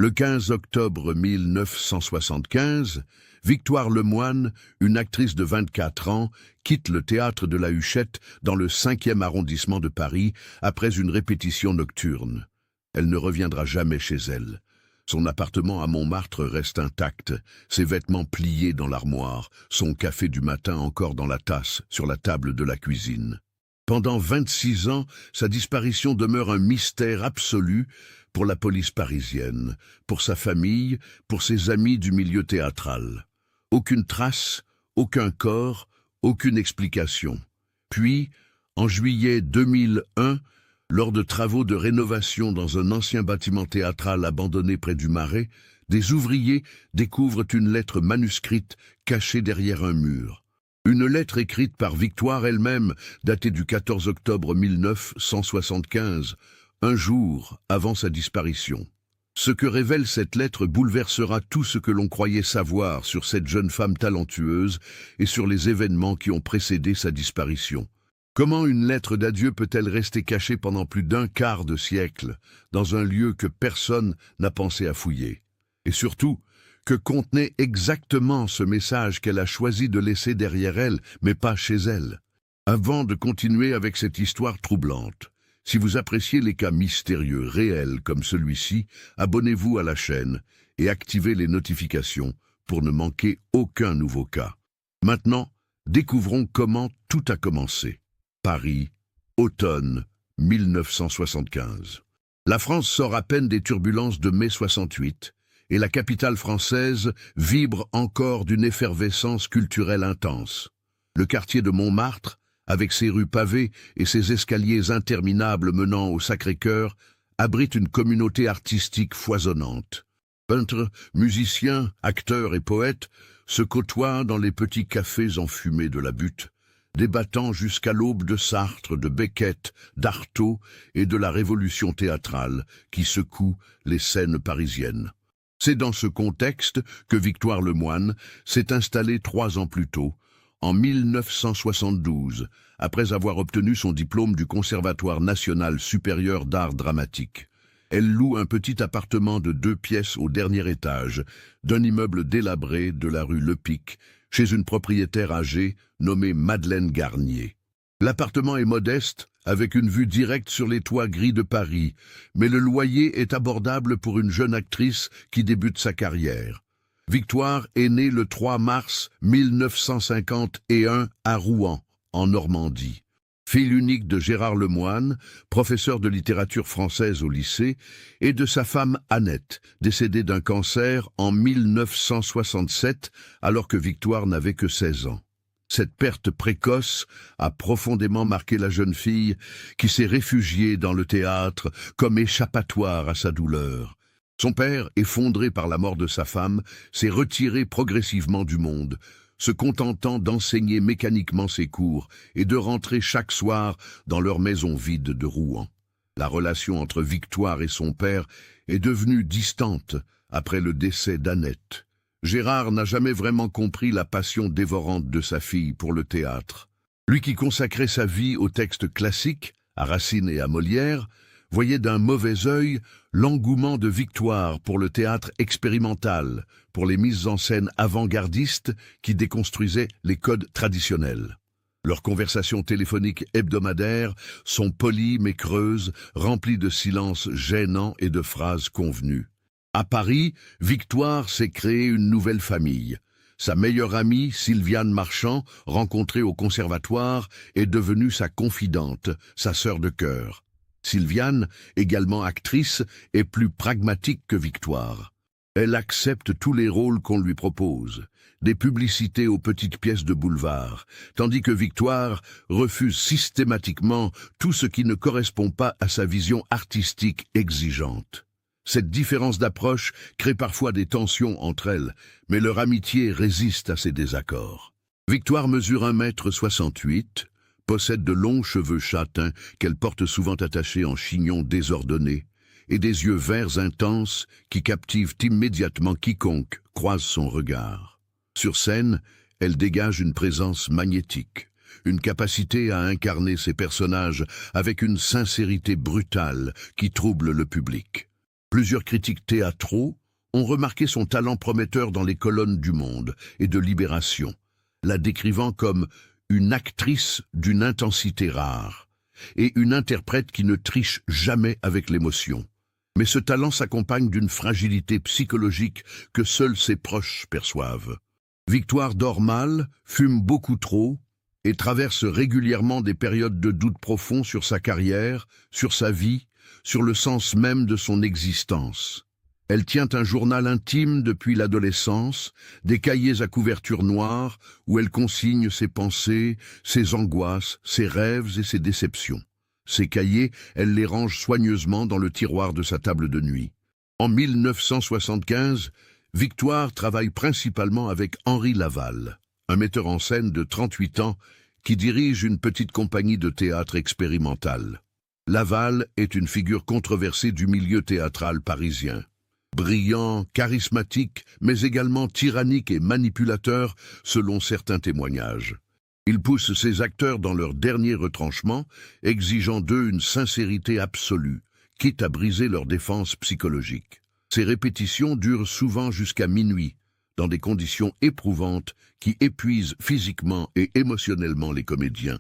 Le 15 octobre 1975, Victoire Lemoine, une actrice de 24 ans, quitte le théâtre de la Huchette dans le 5e arrondissement de Paris après une répétition nocturne. Elle ne reviendra jamais chez elle. Son appartement à Montmartre reste intact, ses vêtements pliés dans l'armoire, son café du matin encore dans la tasse sur la table de la cuisine. Pendant 26 ans, sa disparition demeure un mystère absolu pour la police parisienne, pour sa famille, pour ses amis du milieu théâtral. Aucune trace, aucun corps, aucune explication. Puis, en juillet 2001, lors de travaux de rénovation dans un ancien bâtiment théâtral abandonné près du Marais, des ouvriers découvrent une lettre manuscrite cachée derrière un mur. Une lettre écrite par Victoire elle-même, datée du 14 octobre 1975, un jour avant sa disparition. Ce que révèle cette lettre bouleversera tout ce que l'on croyait savoir sur cette jeune femme talentueuse et sur les événements qui ont précédé sa disparition. Comment une lettre d'adieu peut-elle rester cachée pendant plus d'un quart de siècle, dans un lieu que personne n'a pensé à fouiller? Et surtout, que contenait exactement ce message qu'elle a choisi de laisser derrière elle, mais pas chez elle? Avant de continuer avec cette histoire troublante, si vous appréciez les cas mystérieux, réels comme celui-ci, abonnez-vous à la chaîne et activez les notifications pour ne manquer aucun nouveau cas. Maintenant, découvrons comment tout a commencé. Paris, automne 1975. La France sort à peine des turbulences de mai 68 et la capitale française vibre encore d'une effervescence culturelle intense. Le quartier de Montmartre, avec ses rues pavées et ses escaliers interminables menant au Sacré-Cœur, abrite une communauté artistique foisonnante. Peintres, musiciens, acteurs et poètes se côtoient dans les petits cafés enfumés de la Butte, débattant jusqu'à l'aube de Sartre, de Beckett, d'Artaud et de la révolution théâtrale qui secoue les scènes parisiennes. C'est dans ce contexte que Victoire Lemoine s'est installée 3 ans plus tôt, en 1972, après avoir obtenu son diplôme du Conservatoire national supérieur d'art dramatique. Elle loue un petit appartement de 2 pièces au dernier étage d'un immeuble délabré de la rue Lepic, chez une propriétaire âgée nommée Madeleine Garnier. L'appartement est modeste, avec une vue directe sur les toits gris de Paris, mais le loyer est abordable pour une jeune actrice qui débute sa carrière. Victoire est née le 3 mars 1951 à Rouen, en Normandie. Fille unique de Gérard Lemoine, professeur de littérature française au lycée, et de sa femme Annette, décédée d'un cancer en 1967, alors que Victoire n'avait que 16 ans. Cette perte précoce a profondément marqué la jeune fille qui s'est réfugiée dans le théâtre comme échappatoire à sa douleur. Son père, effondré par la mort de sa femme, s'est retiré progressivement du monde, se contentant d'enseigner mécaniquement ses cours et de rentrer chaque soir dans leur maison vide de Rouen. La relation entre Victoire et son père est devenue distante après le décès d'Annette. Gérard n'a jamais vraiment compris la passion dévorante de sa fille pour le théâtre. Lui qui consacrait sa vie aux textes classiques, à Racine et à Molière, voyait d'un mauvais œil l'engouement de Victoire pour le théâtre expérimental, pour les mises en scène avant-gardistes qui déconstruisaient les codes traditionnels. Leurs conversations téléphoniques hebdomadaires sont polies mais creuses, remplies de silences gênants et de phrases convenues. À Paris, Victoire s'est créée une nouvelle famille. Sa meilleure amie, Sylviane Marchand, rencontrée au conservatoire, est devenue sa confidente, sa sœur de cœur. Sylviane, également actrice, est plus pragmatique que Victoire. Elle accepte tous les rôles qu'on lui propose, des publicités aux petites pièces de boulevard, tandis que Victoire refuse systématiquement tout ce qui ne correspond pas à sa vision artistique exigeante. Cette différence d'approche crée parfois des tensions entre elles, mais leur amitié résiste à ces désaccords. Victoire mesure 1,68 m, possède de longs cheveux châtains qu'elle porte souvent attachés en chignon désordonné, et des yeux verts intenses qui captivent immédiatement quiconque croise son regard. Sur scène, elle dégage une présence magnétique, une capacité à incarner ses personnages avec une sincérité brutale qui trouble le public. Plusieurs critiques théâtraux ont remarqué son talent prometteur dans les colonnes du Monde et de Libération, la décrivant comme une actrice d'une intensité rare et une interprète qui ne triche jamais avec l'émotion. Mais ce talent s'accompagne d'une fragilité psychologique que seuls ses proches perçoivent. Victoire dort mal, fume beaucoup trop et traverse régulièrement des périodes de doute profond sur sa carrière, sur sa vie, sur le sens même de son existence. Elle tient un journal intime depuis l'adolescence, des cahiers à couverture noire où elle consigne ses pensées, ses angoisses, ses rêves et ses déceptions. Ces cahiers, elle les range soigneusement dans le tiroir de sa table de nuit. En 1975, Victoire travaille principalement avec Henri Laval, un metteur en scène de 38 ans qui dirige une petite compagnie de théâtre expérimental. Laval est une figure controversée du milieu théâtral parisien. Brillant, charismatique, mais également tyrannique et manipulateur selon certains témoignages. Il pousse ses acteurs dans leur dernier retranchement, exigeant d'eux une sincérité absolue, quitte à briser leur défense psychologique. Ces répétitions durent souvent jusqu'à minuit, dans des conditions éprouvantes qui épuisent physiquement et émotionnellement les comédiens.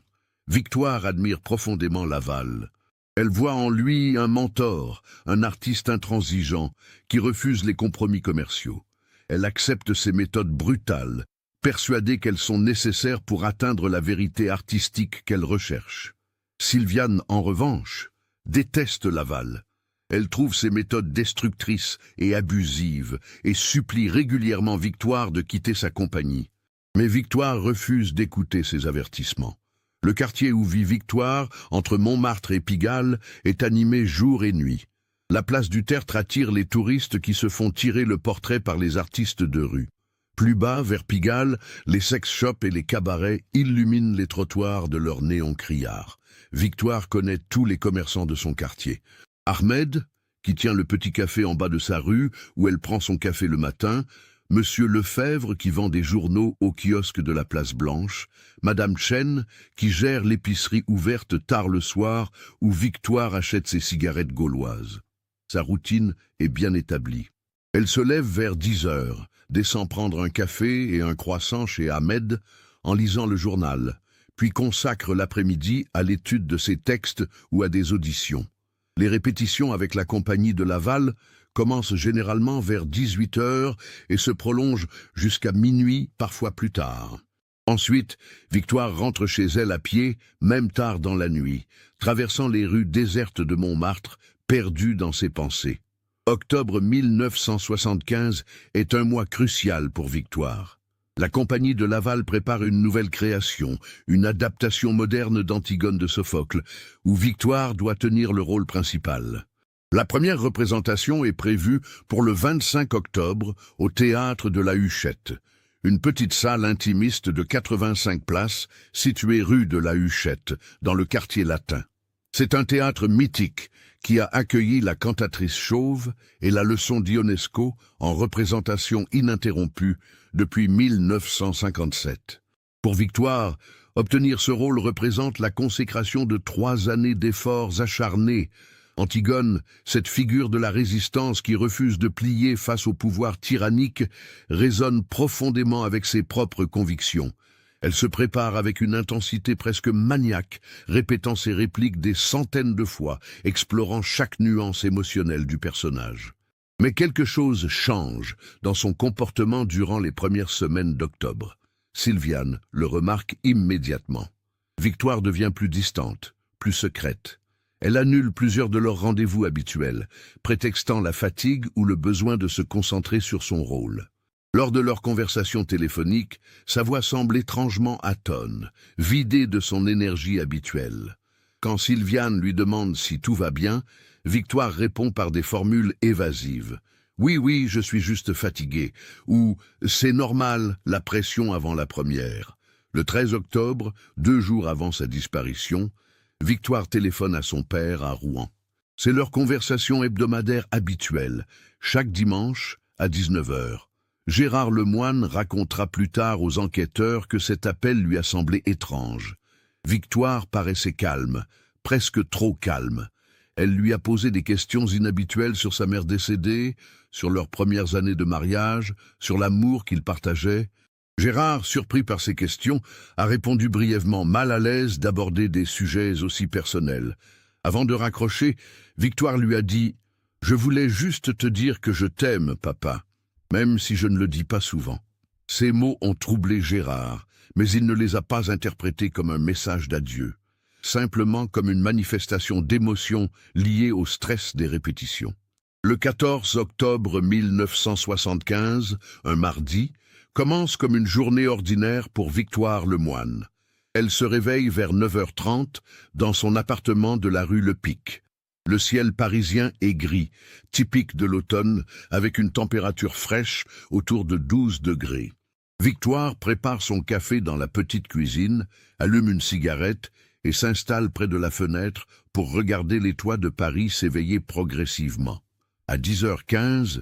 Victoire admire profondément Laval. Elle voit en lui un mentor, un artiste intransigeant, qui refuse les compromis commerciaux. Elle accepte ses méthodes brutales, persuadée qu'elles sont nécessaires pour atteindre la vérité artistique qu'elle recherche. Sylviane, en revanche, déteste Laval. Elle trouve ses méthodes destructrices et abusives et supplie régulièrement Victoire de quitter sa compagnie. Mais Victoire refuse d'écouter ses avertissements. Le quartier où vit Victoire, entre Montmartre et Pigalle, est animé jour et nuit. La place du Tertre attire les touristes qui se font tirer le portrait par les artistes de rue. Plus bas, vers Pigalle, les sex-shops et les cabarets illuminent les trottoirs de leurs néons criards. Victoire connaît tous les commerçants de son quartier. Ahmed, qui tient le petit café en bas de sa rue, où elle prend son café le matin, Monsieur Lefebvre, qui vend des journaux au kiosque de la Place Blanche, Madame Chen, qui gère l'épicerie ouverte tard le soir, où Victoire achète ses cigarettes gauloises. Sa routine est bien établie. Elle se lève vers 10 heures, descend prendre un café et un croissant chez Ahmed, en lisant le journal, puis consacre l'après-midi à l'étude de ses textes ou à des auditions. Les répétitions avec la compagnie de Laval commencent généralement vers 18 heures et se prolongent jusqu'à minuit, parfois plus tard. Ensuite, Victoire rentre chez elle à pied, même tard dans la nuit, traversant les rues désertes de Montmartre, perdue dans ses pensées. Octobre 1975 est un mois crucial pour Victoire. La compagnie de Laval prépare une nouvelle création, une adaptation moderne d'Antigone de Sophocle, où Victoire doit tenir le rôle principal. La première représentation est prévue pour le 25 octobre au théâtre de la Huchette, une petite salle intimiste de 85 places située rue de la Huchette, dans le quartier latin. C'est un théâtre mythique qui a accueilli la cantatrice chauve et la leçon d'Ionesco en représentation ininterrompue depuis 1957. Pour Victoire, obtenir ce rôle représente la consécration de 3 années d'efforts acharnés. Antigone, cette figure de la résistance qui refuse de plier face au pouvoir tyrannique, résonne profondément avec ses propres convictions. Elle se prépare avec une intensité presque maniaque, répétant ses répliques des centaines de fois, explorant chaque nuance émotionnelle du personnage. Mais quelque chose change dans son comportement durant les premières semaines d'octobre. Sylviane le remarque immédiatement. Victoire devient plus distante, plus secrète. Elle annule plusieurs de leurs rendez-vous habituels, prétextant la fatigue ou le besoin de se concentrer sur son rôle. Lors de leur conversation téléphonique, sa voix semble étrangement atone, vidée de son énergie habituelle. Quand Sylviane lui demande si tout va bien, Victoire répond par des formules évasives. « Oui, je suis juste fatiguée » ou « C'est normal, la pression avant la première ». Le 13 octobre, 2 jours avant sa disparition, Victoire téléphone à son père à Rouen. C'est leur conversation hebdomadaire habituelle, chaque dimanche à 19 h. Gérard Lemoine racontera plus tard aux enquêteurs que cet appel lui a semblé étrange. Victoire paraissait calme, presque trop calme. Elle lui a posé des questions inhabituelles sur sa mère décédée, sur leurs premières années de mariage, sur l'amour qu'ils partageaient. Gérard, surpris par ces questions, a répondu brièvement, mal à l'aise d'aborder des sujets aussi personnels. Avant de raccrocher, Victoire lui a dit « Je voulais juste te dire que je t'aime, papa, même si je ne le dis pas souvent. » Ces mots ont troublé Gérard, mais il ne les a pas interprétés comme un message d'adieu, simplement comme une manifestation d'émotion liée au stress des répétitions. Le 14 octobre 1975, un mardi, commence comme une journée ordinaire pour Victoire Lemoine. Elle se réveille vers 9h30 dans son appartement de la rue Le Pic. Le ciel parisien est gris, typique de l'automne, avec une température fraîche autour de 12 degrés. Victoire prépare son café dans la petite cuisine, allume une cigarette et s'installe près de la fenêtre pour regarder les toits de Paris s'éveiller progressivement. À 10h15,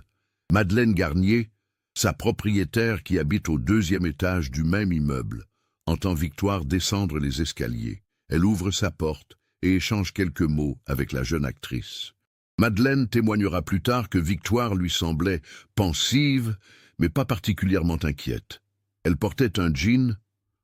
Madeleine Garnier, sa propriétaire qui habite au 2e étage du même immeuble, entend Victoire descendre les escaliers. Elle ouvre sa porte et échange quelques mots avec la jeune actrice. Madeleine témoignera plus tard que Victoire lui semblait pensive, mais pas particulièrement inquiète. Elle portait un jean,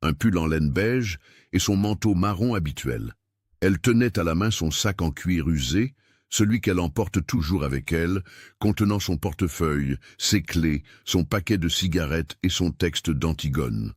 un pull en laine beige et son manteau marron habituel. Elle tenait à la main son sac en cuir usé, celui qu'elle emporte toujours avec elle, contenant son portefeuille, ses clés, son paquet de cigarettes et son texte d'Antigone.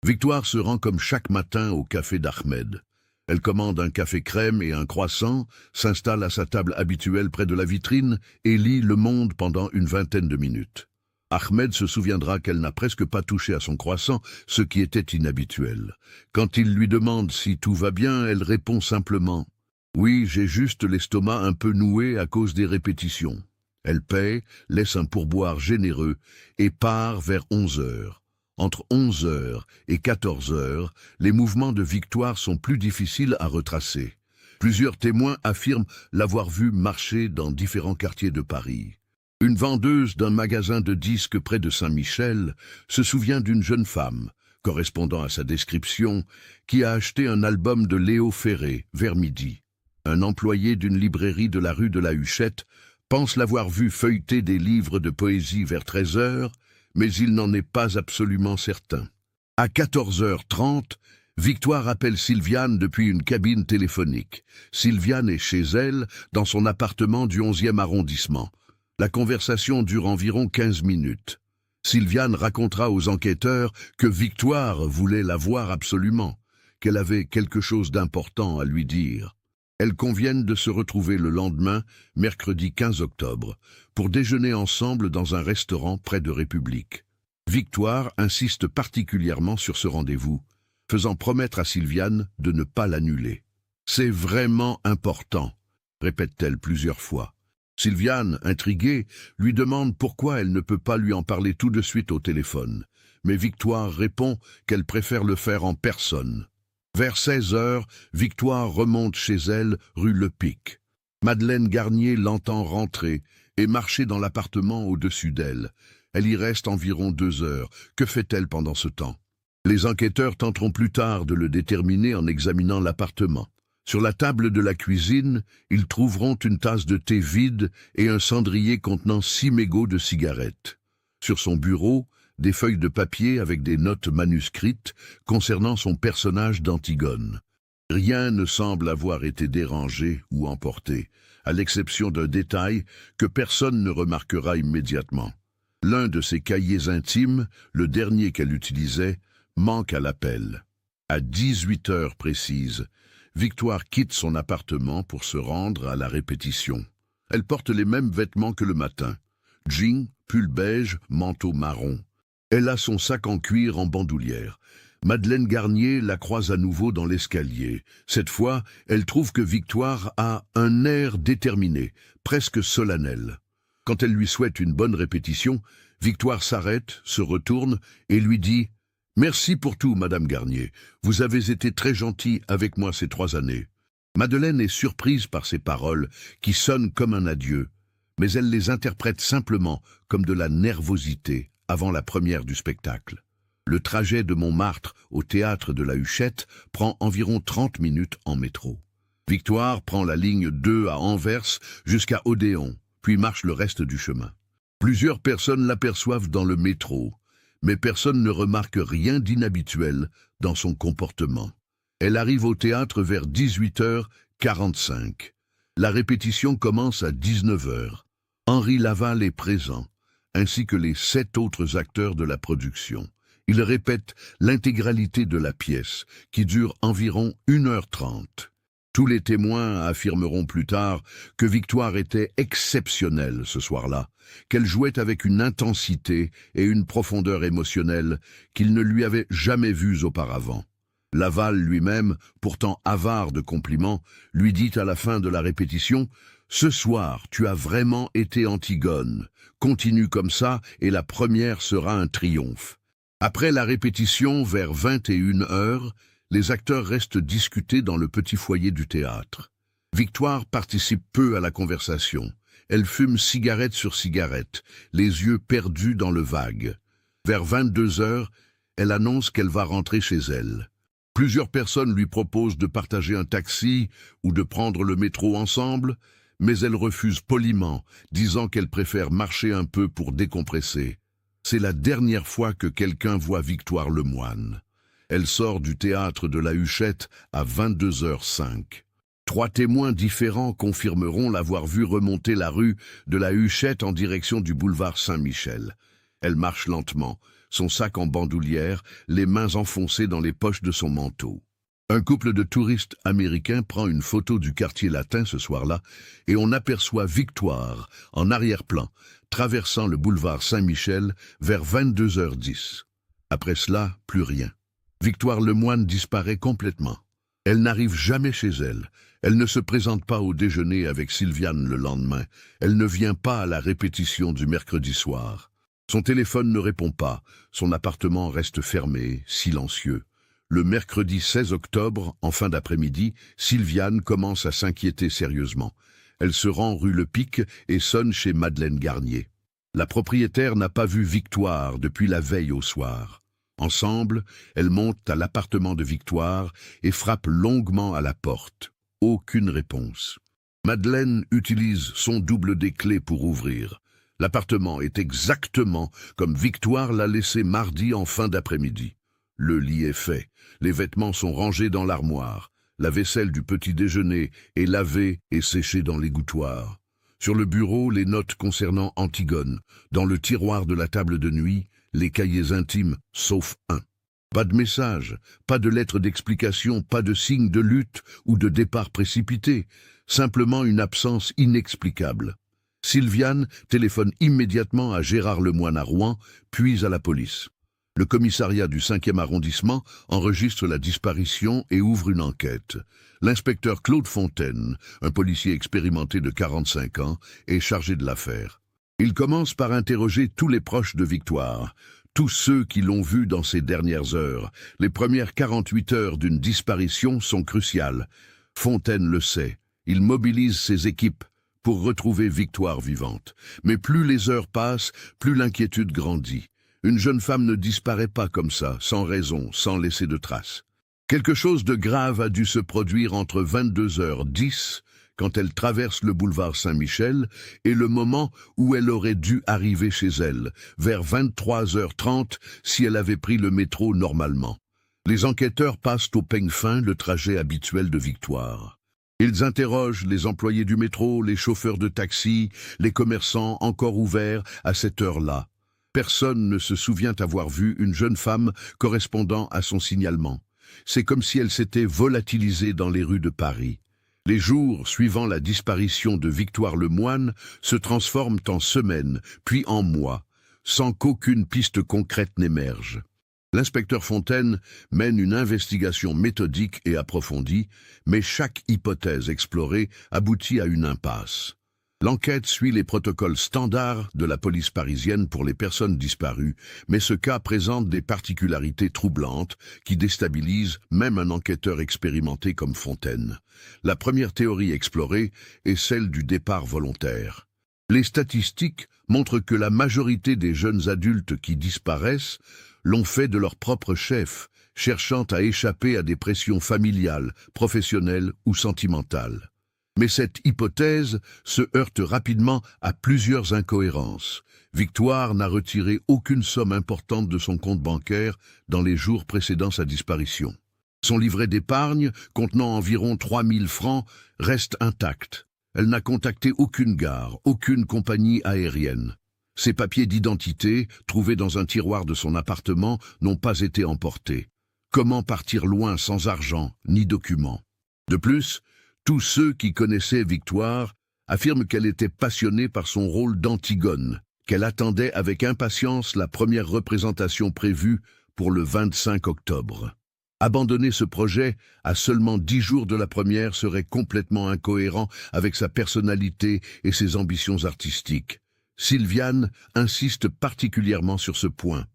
Victoire se rend comme chaque matin au café d'Ahmed. Elle commande un café crème et un croissant, s'installe à sa table habituelle près de la vitrine et lit Le Monde pendant une vingtaine de minutes. Ahmed se souviendra qu'elle n'a presque pas touché à son croissant, ce qui était inhabituel. Quand il lui demande si tout va bien, elle répond simplement « Oui, j'ai juste l'estomac un peu noué à cause des répétitions. » Elle paie, laisse un pourboire généreux et part vers 11h. Entre 11h et 14h, les mouvements de Victoire sont plus difficiles à retracer. Plusieurs témoins affirment l'avoir vue marcher dans différents quartiers de Paris. Une vendeuse d'un magasin de disques près de Saint-Michel se souvient d'une jeune femme, correspondant à sa description, qui a acheté un album de Léo Ferré vers midi. Un employé d'une librairie de la rue de la Huchette pense l'avoir vue feuilleter des livres de poésie vers 13h, mais il n'en est pas absolument certain. À 14h30, Victoire appelle Sylviane depuis une cabine téléphonique. Sylviane est chez elle, dans son appartement du 11e arrondissement. La conversation dure environ 15 minutes. Sylviane racontera aux enquêteurs que Victoire voulait la voir absolument, qu'elle avait quelque chose d'important à lui dire. Elles conviennent de se retrouver le lendemain, mercredi 15 octobre, pour déjeuner ensemble dans un restaurant près de République. Victoire insiste particulièrement sur ce rendez-vous, faisant promettre à Sylviane de ne pas l'annuler. « C'est vraiment important », répète-t-elle plusieurs fois. Sylviane, intriguée, lui demande pourquoi elle ne peut pas lui en parler tout de suite au téléphone. Mais Victoire répond qu'elle préfère le faire en personne. Vers 16h, Victoire remonte chez elle, rue Le Pic. Madeleine Garnier l'entend rentrer et marcher dans l'appartement au-dessus d'elle. Elle y reste environ 2 heures. Que fait-elle pendant ce temps? Les enquêteurs tenteront plus tard de le déterminer en examinant l'appartement. Sur la table de la cuisine, ils trouveront une tasse de thé vide et un cendrier contenant 6 mégots de cigarettes. Sur son bureau, des feuilles de papier avec des notes manuscrites concernant son personnage d'Antigone. Rien ne semble avoir été dérangé ou emporté, à l'exception d'un détail que personne ne remarquera immédiatement. L'un de ses cahiers intimes, le dernier qu'elle utilisait, manque à l'appel. À 18h précises, Victoire quitte son appartement pour se rendre à la répétition. Elle porte les mêmes vêtements que le matin. Jean, pull beige, manteau marron. Elle a son sac en cuir en bandoulière. Madeleine Garnier la croise à nouveau dans l'escalier. Cette fois, elle trouve que Victoire a un air déterminé, presque solennel. Quand elle lui souhaite une bonne répétition, Victoire s'arrête, se retourne et lui dit « Merci pour tout, Madame Garnier. Vous avez été très gentille avec moi ces 3 années. » Madeleine est surprise par ces paroles, qui sonnent comme un adieu, mais elle les interprète simplement comme de la nervosité avant la première du spectacle. Le trajet de Montmartre au théâtre de la Huchette prend environ 30 minutes en métro. Victoire prend la ligne 2 à Anvers jusqu'à Odéon, puis marche le reste du chemin. Plusieurs personnes l'aperçoivent dans le métro, mais personne ne remarque rien d'inhabituel dans son comportement. Elle arrive au théâtre vers 18h45. La répétition commence à 19h. Henri Laval est présent, ainsi que les 7 autres acteurs de la production. Ils répètent l'intégralité de la pièce, qui dure environ 1h30. Tous les témoins affirmeront plus tard que Victoire était exceptionnelle ce soir-là, qu'elle jouait avec une intensité et une profondeur émotionnelle qu'ils ne lui avaient jamais vues auparavant. Laval lui-même, pourtant avare de compliments, lui dit à la fin de la répétition « Ce soir, tu as vraiment été Antigone. Continue comme ça et la première sera un triomphe. » Après la répétition, vers 21h, les acteurs restent discutés dans le petit foyer du théâtre. Victoire participe peu à la conversation. Elle fume cigarette sur cigarette, les yeux perdus dans le vague. Vers 22h, elle annonce qu'elle va rentrer chez elle. Plusieurs personnes lui proposent de partager un taxi ou de prendre le métro ensemble, mais elle refuse poliment, disant qu'elle préfère marcher un peu pour décompresser. C'est la dernière fois que quelqu'un voit Victoire Lemoine. Elle sort du théâtre de la Huchette à 22h05. 3 témoins différents confirmeront l'avoir vue remonter la rue de la Huchette en direction du boulevard Saint-Michel. Elle marche lentement, son sac en bandoulière, les mains enfoncées dans les poches de son manteau. Un couple de touristes américains prend une photo du quartier latin ce soir-là et on aperçoit Victoire en arrière-plan, traversant le boulevard Saint-Michel vers 22h10. Après cela, plus rien. Victoire Lemoine disparaît complètement. Elle n'arrive jamais chez elle. Elle ne se présente pas au déjeuner avec Sylviane le lendemain. Elle ne vient pas à la répétition du mercredi soir. Son téléphone ne répond pas. Son appartement reste fermé, silencieux. Le mercredi 16 octobre, en fin d'après-midi, Sylviane commence à s'inquiéter sérieusement. Elle se rend rue Le Pic et sonne chez Madeleine Garnier. La propriétaire n'a pas vu Victoire depuis la veille au soir. Ensemble, elles montent à l'appartement de Victoire et frappent longuement à la porte. Aucune réponse. Madeleine utilise son double des clés pour ouvrir. L'appartement est exactement comme Victoire l'a laissé mardi en fin d'après-midi. Le lit est fait, les vêtements sont rangés dans l'armoire, la vaisselle du petit déjeuner est lavée et séchée dans l'égouttoir. Sur le bureau, les notes concernant Antigone. Dans le tiroir de la table de nuit, les cahiers intimes, sauf un. Pas de message, pas de lettre d'explication, pas de signe de lutte ou de départ précipité, simplement une absence inexplicable. Sylviane téléphone immédiatement à Gérard Lemoine à Rouen, puis à la police. Le commissariat du 5e arrondissement enregistre la disparition et ouvre une enquête. L'inspecteur Claude Fontaine, un policier expérimenté de 45 ans, est chargé de l'affaire. Il commence par interroger tous les proches de Victoire, tous ceux qui l'ont vue dans ces dernières heures. Les premières 48 heures d'une disparition sont cruciales. Fontaine le sait. Il mobilise ses équipes pour retrouver Victoire vivante. Mais plus les heures passent, plus l'inquiétude grandit. Une jeune femme ne disparaît pas comme ça, sans raison, sans laisser de traces. Quelque chose de grave a dû se produire entre 22h10, quand elle traverse le boulevard Saint-Michel, et le moment où elle aurait dû arriver chez elle, vers 23h30 si elle avait pris le métro normalement. Les enquêteurs passent au peigne fin le trajet habituel de Victoire. Ils interrogent les employés du métro, les chauffeurs de taxi, les commerçants encore ouverts à cette heure-là. Personne ne se souvient avoir vu une jeune femme correspondant à son signalement. C'est comme si elle s'était volatilisée dans les rues de Paris. Les jours suivant la disparition de Victoire Lemoine se transforment en semaines, puis en mois, sans qu'aucune piste concrète n'émerge. L'inspecteur Fontaine mène une investigation méthodique et approfondie, mais chaque hypothèse explorée aboutit à une impasse. L'enquête suit les protocoles standards de la police parisienne pour les personnes disparues, mais ce cas présente des particularités troublantes qui déstabilisent même un enquêteur expérimenté comme Fontaine. La première théorie explorée est celle du départ volontaire. Les statistiques montrent que la majorité des jeunes adultes qui disparaissent l'ont fait de leur propre chef, cherchant à échapper à des pressions familiales, professionnelles ou sentimentales. Mais cette hypothèse se heurte rapidement à plusieurs incohérences. Victoire n'a retiré aucune somme importante de son compte bancaire dans les jours précédant sa disparition. Son livret d'épargne, contenant environ 3 000 francs, reste intact. Elle n'a contacté aucune gare, aucune compagnie aérienne. Ses papiers d'identité, trouvés dans un tiroir de son appartement, n'ont pas été emportés. Comment partir loin sans argent ni documents? De plus, tous ceux qui connaissaient Victoire affirment qu'elle était passionnée par son rôle d'Antigone, qu'elle attendait avec impatience la première représentation prévue pour le 25 octobre. Abandonner ce projet à seulement 10 jours de la première serait complètement incohérent avec sa personnalité et ses ambitions artistiques. Sylviane insiste particulièrement sur ce point.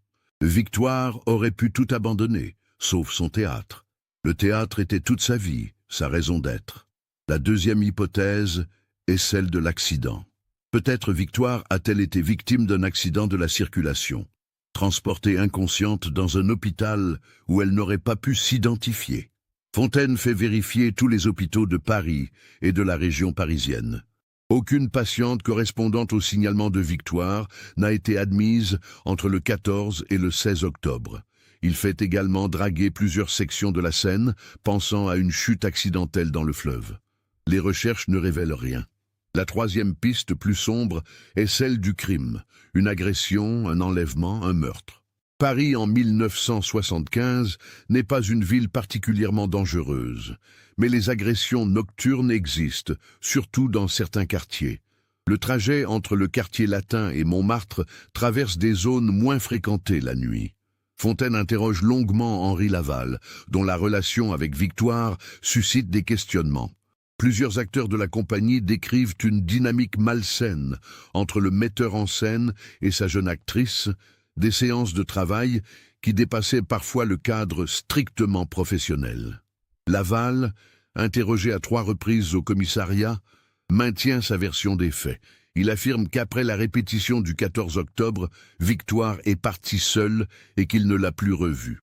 Victoire aurait pu tout abandonner, sauf son théâtre. Le théâtre était toute sa vie, sa raison d'être. La deuxième hypothèse est celle de l'accident. Peut-être Victoire a-t-elle été victime d'un accident de la circulation, transportée inconsciente dans un hôpital où elle n'aurait pas pu s'identifier. Fontaine fait vérifier tous les hôpitaux de Paris et de la région parisienne. Aucune patiente correspondant au signalement de Victoire n'a été admise entre le 14 et le 16 octobre. Il fait également draguer plusieurs sections de la Seine, pensant à une chute accidentelle dans le fleuve. Les recherches ne révèlent rien. La troisième piste plus sombre est celle du crime, une agression, un enlèvement, un meurtre. Paris en 1975 n'est pas une ville particulièrement dangereuse, mais les agressions nocturnes existent, surtout dans certains quartiers. Le trajet entre le quartier latin et Montmartre traverse des zones moins fréquentées la nuit. Fontaine interroge longuement Henri Laval, dont la relation avec Victoire suscite des questionnements. Plusieurs acteurs de la compagnie décrivent une dynamique malsaine entre le metteur en scène et sa jeune actrice, des séances de travail qui dépassaient parfois le cadre strictement professionnel. Laval, interrogé à 3 reprises au commissariat, maintient sa version des faits. Il affirme qu'après la répétition du 14 octobre, Victoire est partie seule et qu'il ne l'a plus revue.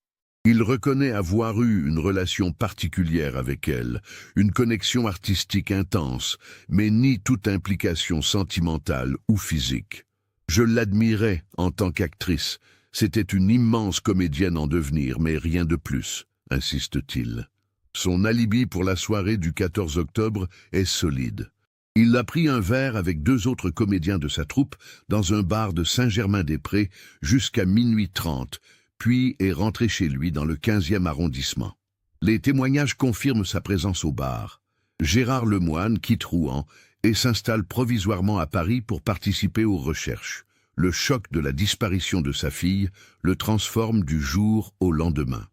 Il reconnaît avoir eu une relation particulière avec elle, une connexion artistique intense, mais nie toute implication sentimentale ou physique. Je l'admirais en tant qu'actrice. C'était une immense comédienne en devenir, mais rien de plus, insiste-t-il. Son alibi pour la soirée du 14 octobre est solide. Il a pris un verre avec 2 autres comédiens de sa troupe dans un bar de Saint-Germain-des-Prés jusqu'à minuit 30, puis est rentré chez lui dans le 15e arrondissement. Les témoignages confirment sa présence au bar. Gérard Lemoine quitte Rouen et s'installe provisoirement à Paris pour participer aux recherches. Le choc de la disparition de sa fille le transforme du jour au lendemain.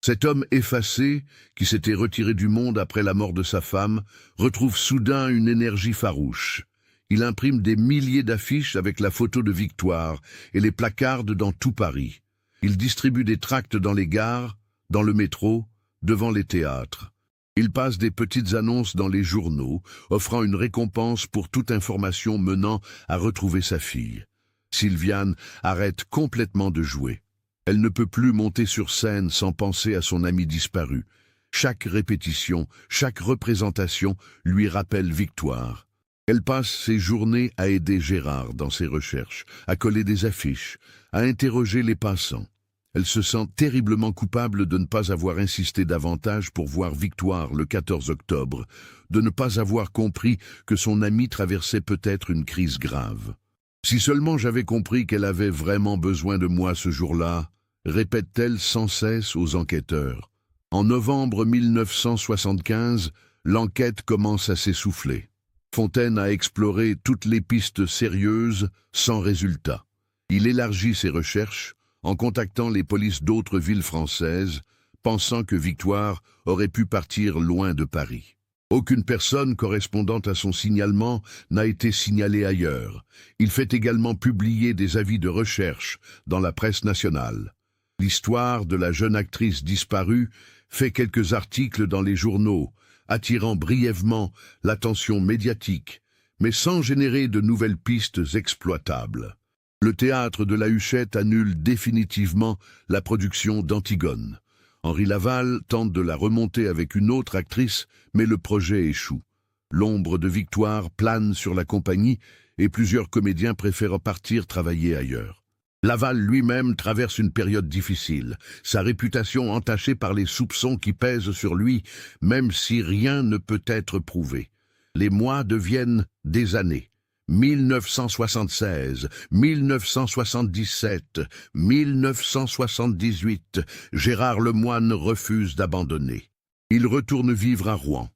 Cet homme effacé, qui s'était retiré du monde après la mort de sa femme, retrouve soudain une énergie farouche. Il imprime des milliers d'affiches avec la photo de Victoire et les placarde dans tout Paris. Il distribue des tracts dans les gares, dans le métro, devant les théâtres. Il passe des petites annonces dans les journaux, offrant une récompense pour toute information menant à retrouver sa fille. Sylviane arrête complètement de jouer. Elle ne peut plus monter sur scène sans penser à son amie disparue. Chaque répétition, chaque représentation lui rappelle Victoire. Elle passe ses journées à aider Gérard dans ses recherches, à coller des affiches, à interroger les passants. Elle se sent terriblement coupable de ne pas avoir insisté davantage pour voir Victoire le 14 octobre, de ne pas avoir compris que son amie traversait peut-être une crise grave. « Si seulement j'avais compris qu'elle avait vraiment besoin de moi ce jour-là », répète-t-elle sans cesse aux enquêteurs. En novembre 1975, l'enquête commence à s'essouffler. Fontaine a exploré toutes les pistes sérieuses sans résultat. Il élargit ses recherches en contactant les polices d'autres villes françaises, pensant que Victoire aurait pu partir loin de Paris. Aucune personne correspondant à son signalement n'a été signalée ailleurs. Il fait également publier des avis de recherche dans la presse nationale. L'histoire de la jeune actrice disparue fait quelques articles dans les journaux, attirant brièvement l'attention médiatique, mais sans générer de nouvelles pistes exploitables. Le théâtre de la Huchette annule définitivement la production d'Antigone. Henri Laval tente de la remonter avec une autre actrice, mais le projet échoue. L'ombre de Victoire plane sur la compagnie et plusieurs comédiens préfèrent partir travailler ailleurs. Laval lui-même traverse une période difficile, sa réputation entachée par les soupçons qui pèsent sur lui, même si rien ne peut être prouvé. Les mois deviennent des années. 1976, 1977, 1978, Gérard Lemoine refuse d'abandonner. Il retourne vivre à Rouen,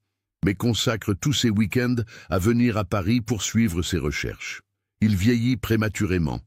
mais consacre tous ses week-ends à venir à Paris pour suivre ses recherches. Il vieillit prématurément.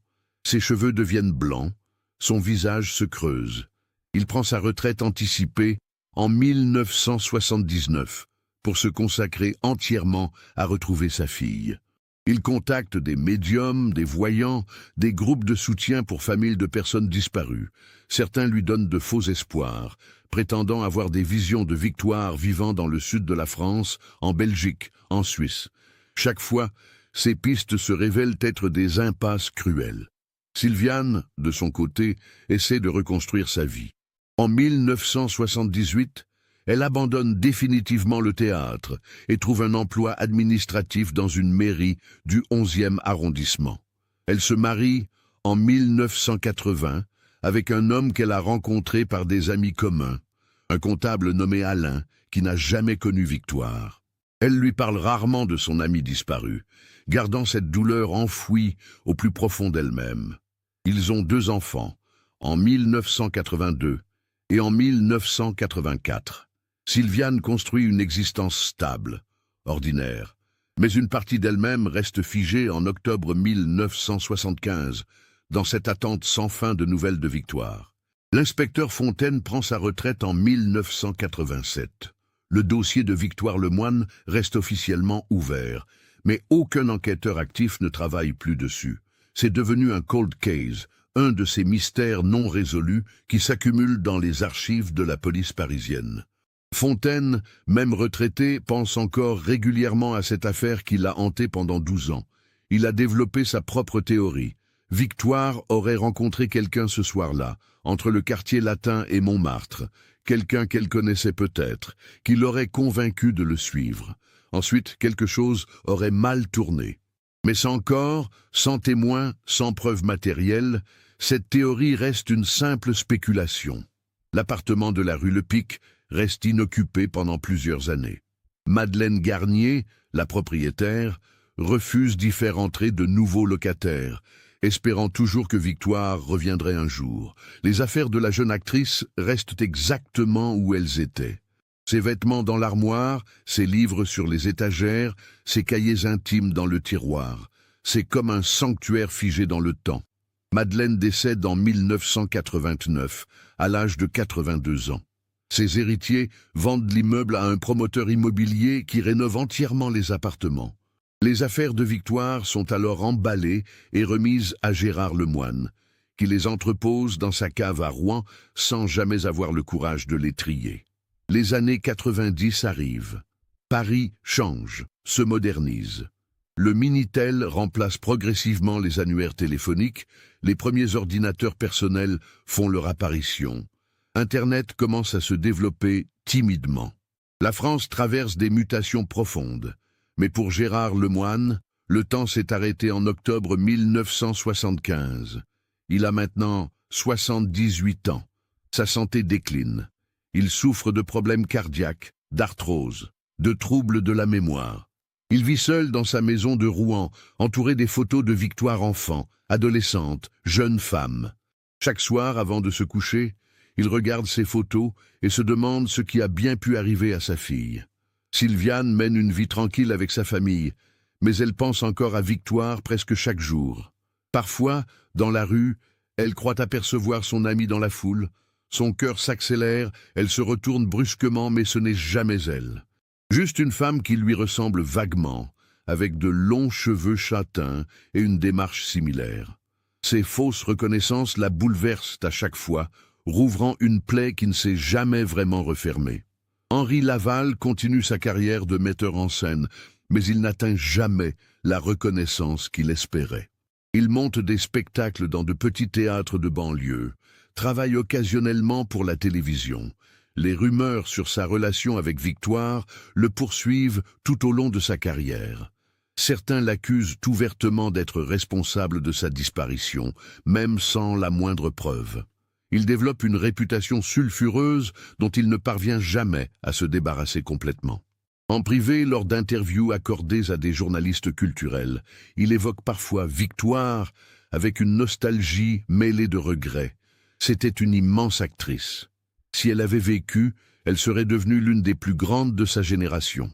Ses cheveux deviennent blancs, son visage se creuse. Il prend sa retraite anticipée en 1979 pour se consacrer entièrement à retrouver sa fille. Il contacte des médiums, des voyants, des groupes de soutien pour familles de personnes disparues. Certains lui donnent de faux espoirs, prétendant avoir des visions de Victoire vivant dans le sud de la France, en Belgique, en Suisse. Chaque fois, ces pistes se révèlent être des impasses cruelles. Sylviane, de son côté, essaie de reconstruire sa vie. En 1978, elle abandonne définitivement le théâtre et trouve un emploi administratif dans une mairie du 11e arrondissement. Elle se marie en 1980 avec un homme qu'elle a rencontré par des amis communs, un comptable nommé Alain qui n'a jamais connu Victoire. Elle lui parle rarement de son ami disparu, gardant cette douleur enfouie au plus profond d'elle-même. Ils ont 2 enfants, en 1982 et en 1984. Sylviane construit une existence stable, ordinaire, mais une partie d'elle-même reste figée en octobre 1975, dans cette attente sans fin de nouvelles de Victoire. L'inspecteur Fontaine prend sa retraite en 1987. Le dossier de Victoire Lemoine reste officiellement ouvert, mais aucun enquêteur actif ne travaille plus dessus. C'est devenu un cold case, un de ces mystères non résolus qui s'accumulent dans les archives de la police parisienne. Fontaine, même retraité, pense encore régulièrement à cette affaire qui l'a hanté pendant 12 ans. Il a développé sa propre théorie. Victoire aurait rencontré quelqu'un ce soir-là, entre le quartier latin et Montmartre, quelqu'un qu'elle connaissait peut-être, qui l'aurait convaincu de le suivre. Ensuite, quelque chose aurait mal tourné. Mais sans corps, sans témoin, sans preuve matérielle, cette théorie reste une simple spéculation. L'appartement de la rue Le Pic reste inoccupé pendant plusieurs années. Madeleine Garnier, la propriétaire, refuse d'y faire entrer de nouveaux locataires, espérant toujours que Victoire reviendrait un jour. Les affaires de la jeune actrice restent exactement où elles étaient. Ses vêtements dans l'armoire, ses livres sur les étagères, ses cahiers intimes dans le tiroir. C'est comme un sanctuaire figé dans le temps. Madeleine décède en 1989, à l'âge de 82 ans. Ses héritiers vendent l'immeuble à un promoteur immobilier qui rénove entièrement les appartements. Les affaires de Victoire sont alors emballées et remises à Gérard Lemoine, qui les entrepose dans sa cave à Rouen sans jamais avoir le courage de les trier. Les années 90 arrivent. Paris change, se modernise. Le Minitel remplace progressivement les annuaires téléphoniques, les premiers ordinateurs personnels font leur apparition. Internet commence à se développer timidement. La France traverse des mutations profondes. Mais pour Gérard Lemoine, le temps s'est arrêté en octobre 1975. Il a maintenant 78 ans. Sa santé décline. Il souffre de problèmes cardiaques, d'arthrose, de troubles de la mémoire. Il vit seul dans sa maison de Rouen, entouré des photos de Victoire enfant, adolescente, jeune femme. Chaque soir, avant de se coucher, il regarde ces photos et se demande ce qui a bien pu arriver à sa fille. Sylviane mène une vie tranquille avec sa famille, mais elle pense encore à Victoire presque chaque jour. Parfois, dans la rue, elle croit apercevoir son amie dans la foule. Son cœur s'accélère, elle se retourne brusquement, mais ce n'est jamais elle. Juste une femme qui lui ressemble vaguement, avec de longs cheveux châtains et une démarche similaire. Ces fausses reconnaissances la bouleversent à chaque fois, rouvrant une plaie qui ne s'est jamais vraiment refermée. Henri Laval continue sa carrière de metteur en scène, mais il n'atteint jamais la reconnaissance qu'il espérait. Il monte des spectacles dans de petits théâtres de banlieue, travaille occasionnellement pour la télévision. Les rumeurs sur sa relation avec Victoire le poursuivent tout au long de sa carrière. Certains l'accusent ouvertement d'être responsable de sa disparition, même sans la moindre preuve. Il développe une réputation sulfureuse dont il ne parvient jamais à se débarrasser complètement. En privé, lors d'interviews accordées à des journalistes culturels, il évoque parfois Victoire avec une nostalgie mêlée de regrets. C'était une immense actrice. Si elle avait vécu, elle serait devenue l'une des plus grandes de sa génération.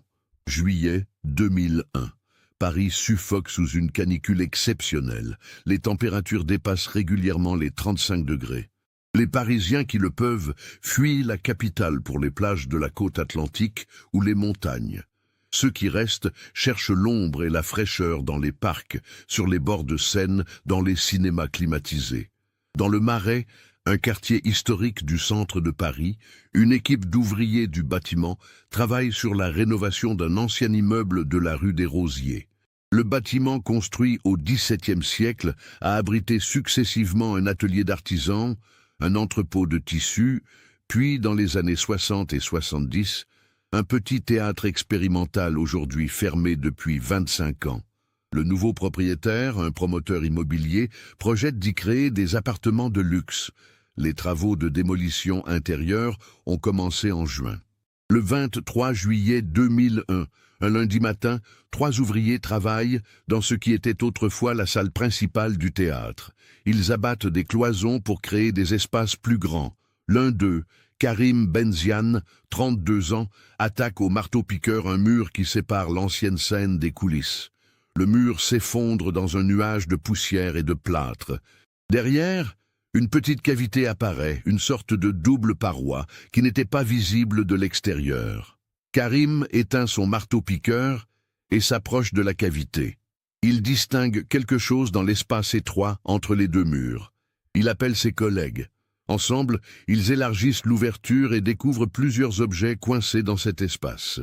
Juillet 2001. Paris suffoque sous une canicule exceptionnelle. Les températures dépassent régulièrement les 35 degrés. Les Parisiens qui le peuvent fuient la capitale pour les plages de la côte atlantique ou les montagnes. Ceux qui restent cherchent l'ombre et la fraîcheur dans les parcs, sur les bords de Seine, dans les cinémas climatisés. Dans le Marais, un quartier historique du centre de Paris, une équipe d'ouvriers du bâtiment travaille sur la rénovation d'un ancien immeuble de la rue des Rosiers. Le bâtiment construit au XVIIe siècle a abrité successivement un atelier d'artisans, un entrepôt de tissus, puis dans les années 60 et 70, un petit théâtre expérimental aujourd'hui fermé depuis 25 ans. Le nouveau propriétaire, un promoteur immobilier, projette d'y créer des appartements de luxe. Les travaux de démolition intérieure ont commencé en juin. Le 23 juillet 2001, un lundi matin, 3 ouvriers travaillent dans ce qui était autrefois la salle principale du théâtre. Ils abattent des cloisons pour créer des espaces plus grands. L'un d'eux, Karim Benziane, 32 ans, attaque au marteau-piqueur un mur qui sépare l'ancienne scène des coulisses. Le mur s'effondre dans un nuage de poussière et de plâtre. Derrière, une petite cavité apparaît, une sorte de double paroi qui n'était pas visible de l'extérieur. Karim éteint son marteau-piqueur et s'approche de la cavité. Il distingue quelque chose dans l'espace étroit entre les deux murs. Il appelle ses collègues. Ensemble, ils élargissent l'ouverture et découvrent plusieurs objets coincés dans cet espace.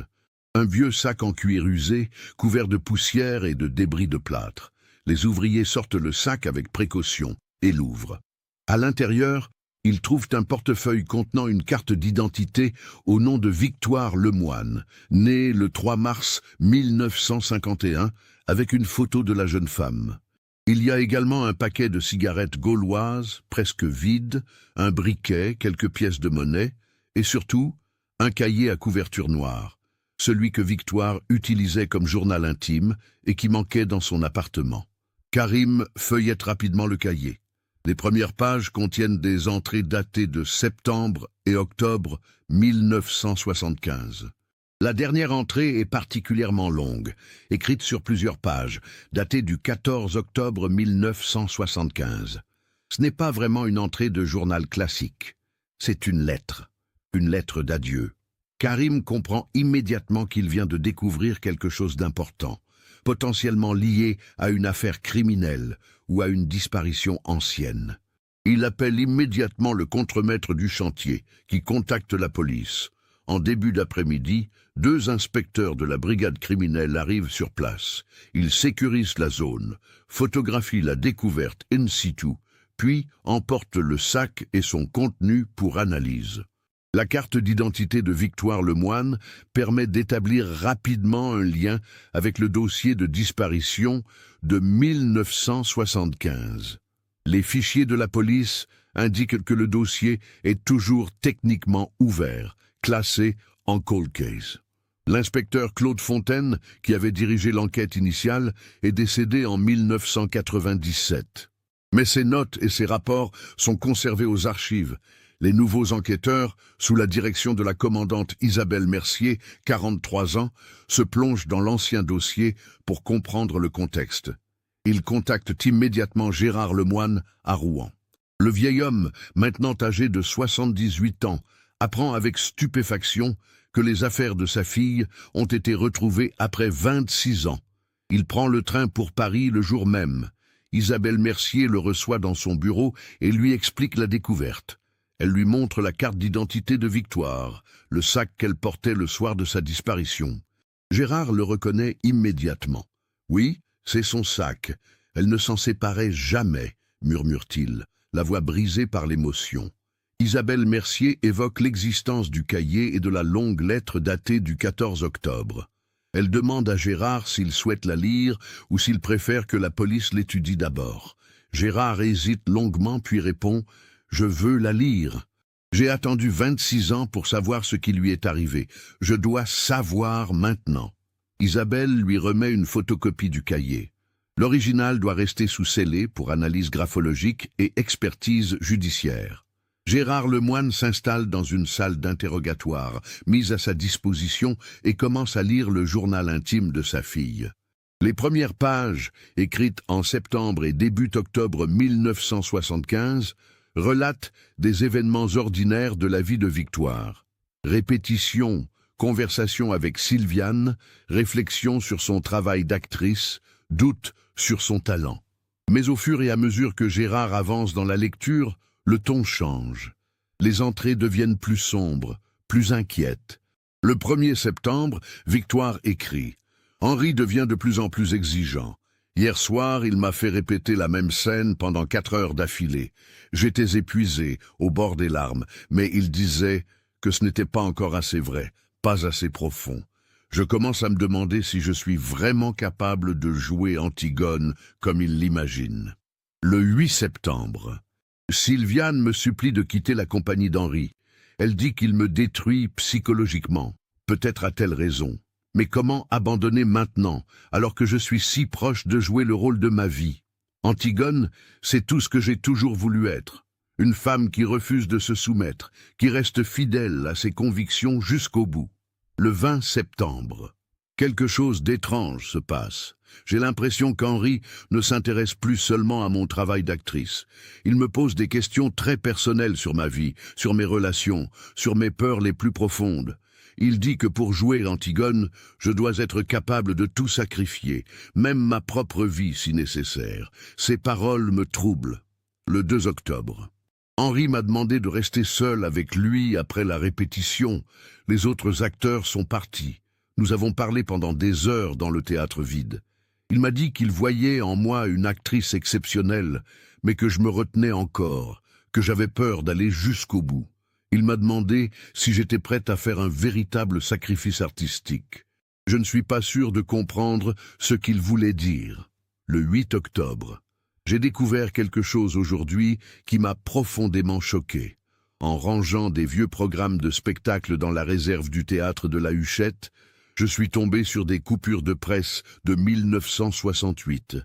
Un vieux sac en cuir usé, couvert de poussière et de débris de plâtre. Les ouvriers sortent le sac avec précaution et l'ouvrent. À l'intérieur, ils trouvent un portefeuille contenant une carte d'identité au nom de Victoire Lemoine, née le 3 mars 1951, avec une photo de la jeune femme. Il y a également un paquet de cigarettes gauloises, presque vides, un briquet, quelques pièces de monnaie, et surtout, un cahier à couverture noire, celui que Victoire utilisait comme journal intime et qui manquait dans son appartement. Karim feuillette rapidement le cahier. Les premières pages contiennent des entrées datées de septembre et octobre 1975. La dernière entrée est particulièrement longue, écrite sur plusieurs pages, datée du 14 octobre 1975. Ce n'est pas vraiment une entrée de journal classique. C'est une lettre d'adieu. Karim comprend immédiatement qu'il vient de découvrir quelque chose d'important, potentiellement lié à une affaire criminelle ou à une disparition ancienne. Il appelle immédiatement le contremaître du chantier, qui contacte la police. En début d'après-midi, 2 inspecteurs de la brigade criminelle arrivent sur place. Ils sécurisent la zone, photographient la découverte in situ, puis emportent le sac et son contenu pour analyse. La carte d'identité de Victoire Lemoine permet d'établir rapidement un lien avec le dossier de disparition de 1975. Les fichiers de la police indiquent que le dossier est toujours techniquement ouvert, classé en cold case. L'inspecteur Claude Fontaine, qui avait dirigé l'enquête initiale, est décédé en 1997. Mais ses notes et ses rapports sont conservés aux archives. Les nouveaux enquêteurs, sous la direction de la commandante Isabelle Mercier, 43 ans, se plongent dans l'ancien dossier pour comprendre le contexte. Ils contactent immédiatement Gérard Lemoine à Rouen. Le vieil homme, maintenant âgé de 78 ans, apprend avec stupéfaction que les affaires de sa fille ont été retrouvées après 26 ans. Il prend le train pour Paris le jour même. Isabelle Mercier le reçoit dans son bureau et lui explique la découverte. Elle lui montre la carte d'identité de Victoire, le sac qu'elle portait le soir de sa disparition. Gérard le reconnaît immédiatement. « Oui, c'est son sac. Elle ne s'en séparait jamais, murmure-t-il, la voix brisée par l'émotion. Isabelle Mercier évoque l'existence du cahier et de la longue lettre datée du 14 octobre. Elle demande à Gérard s'il souhaite la lire ou s'il préfère que la police l'étudie d'abord. Gérard hésite longuement puis répond « Je veux la lire. J'ai attendu 26 ans pour savoir ce qui lui est arrivé. Je dois savoir maintenant. » Isabelle lui remet une photocopie du cahier. L'original doit rester sous scellé pour analyse graphologique et expertise judiciaire. Gérard Lemoine s'installe dans une salle d'interrogatoire, mise à sa disposition, et commence à lire le journal intime de sa fille. Les premières pages, écrites en septembre et début octobre 1975, relatent des événements ordinaires de la vie de Victoire. Répétitions, conversations avec Sylviane, réflexions sur son travail d'actrice, doutes sur son talent. Mais au fur et à mesure que Gérard avance dans la lecture, le ton change. Les entrées deviennent plus sombres, plus inquiètes. Le 1er septembre, Victoire écrit « Henri devient de plus en plus exigeant. Hier soir, il m'a fait répéter la même scène pendant 4 heures d'affilée. J'étais épuisé, au bord des larmes, mais il disait que ce n'était pas encore assez vrai, pas assez profond. Je commence à me demander si je suis vraiment capable de jouer Antigone comme il l'imagine. » Le 8 septembre. Sylviane me supplie de quitter la compagnie d'Henri. Elle dit qu'il me détruit psychologiquement. Peut-être a-t-elle raison. Mais comment abandonner maintenant, alors que je suis si proche de jouer le rôle de ma vie? Antigone, c'est tout ce que j'ai toujours voulu être. Une femme qui refuse de se soumettre, qui reste fidèle à ses convictions jusqu'au bout. Le 20 septembre. Quelque chose d'étrange se passe. J'ai l'impression qu'Henri ne s'intéresse plus seulement à mon travail d'actrice. Il me pose des questions très personnelles sur ma vie, sur mes relations, sur mes peurs les plus profondes. Il dit que pour jouer Antigone, je dois être capable de tout sacrifier, même ma propre vie si nécessaire. Ces paroles me troublent. Le 2 octobre. Henri m'a demandé de rester seul avec lui après la répétition. Les autres acteurs sont partis. Nous avons parlé pendant des heures dans le théâtre vide. Il m'a dit qu'il voyait en moi une actrice exceptionnelle, mais que je me retenais encore, que j'avais peur d'aller jusqu'au bout. Il m'a demandé si j'étais prête à faire un véritable sacrifice artistique. Je ne suis pas sûr de comprendre ce qu'il voulait dire. Le 8 octobre. J'ai découvert quelque chose aujourd'hui qui m'a profondément choqué. En rangeant des vieux programmes de spectacle dans la réserve du théâtre de la Huchette, je suis tombé sur des coupures de presse de 1968.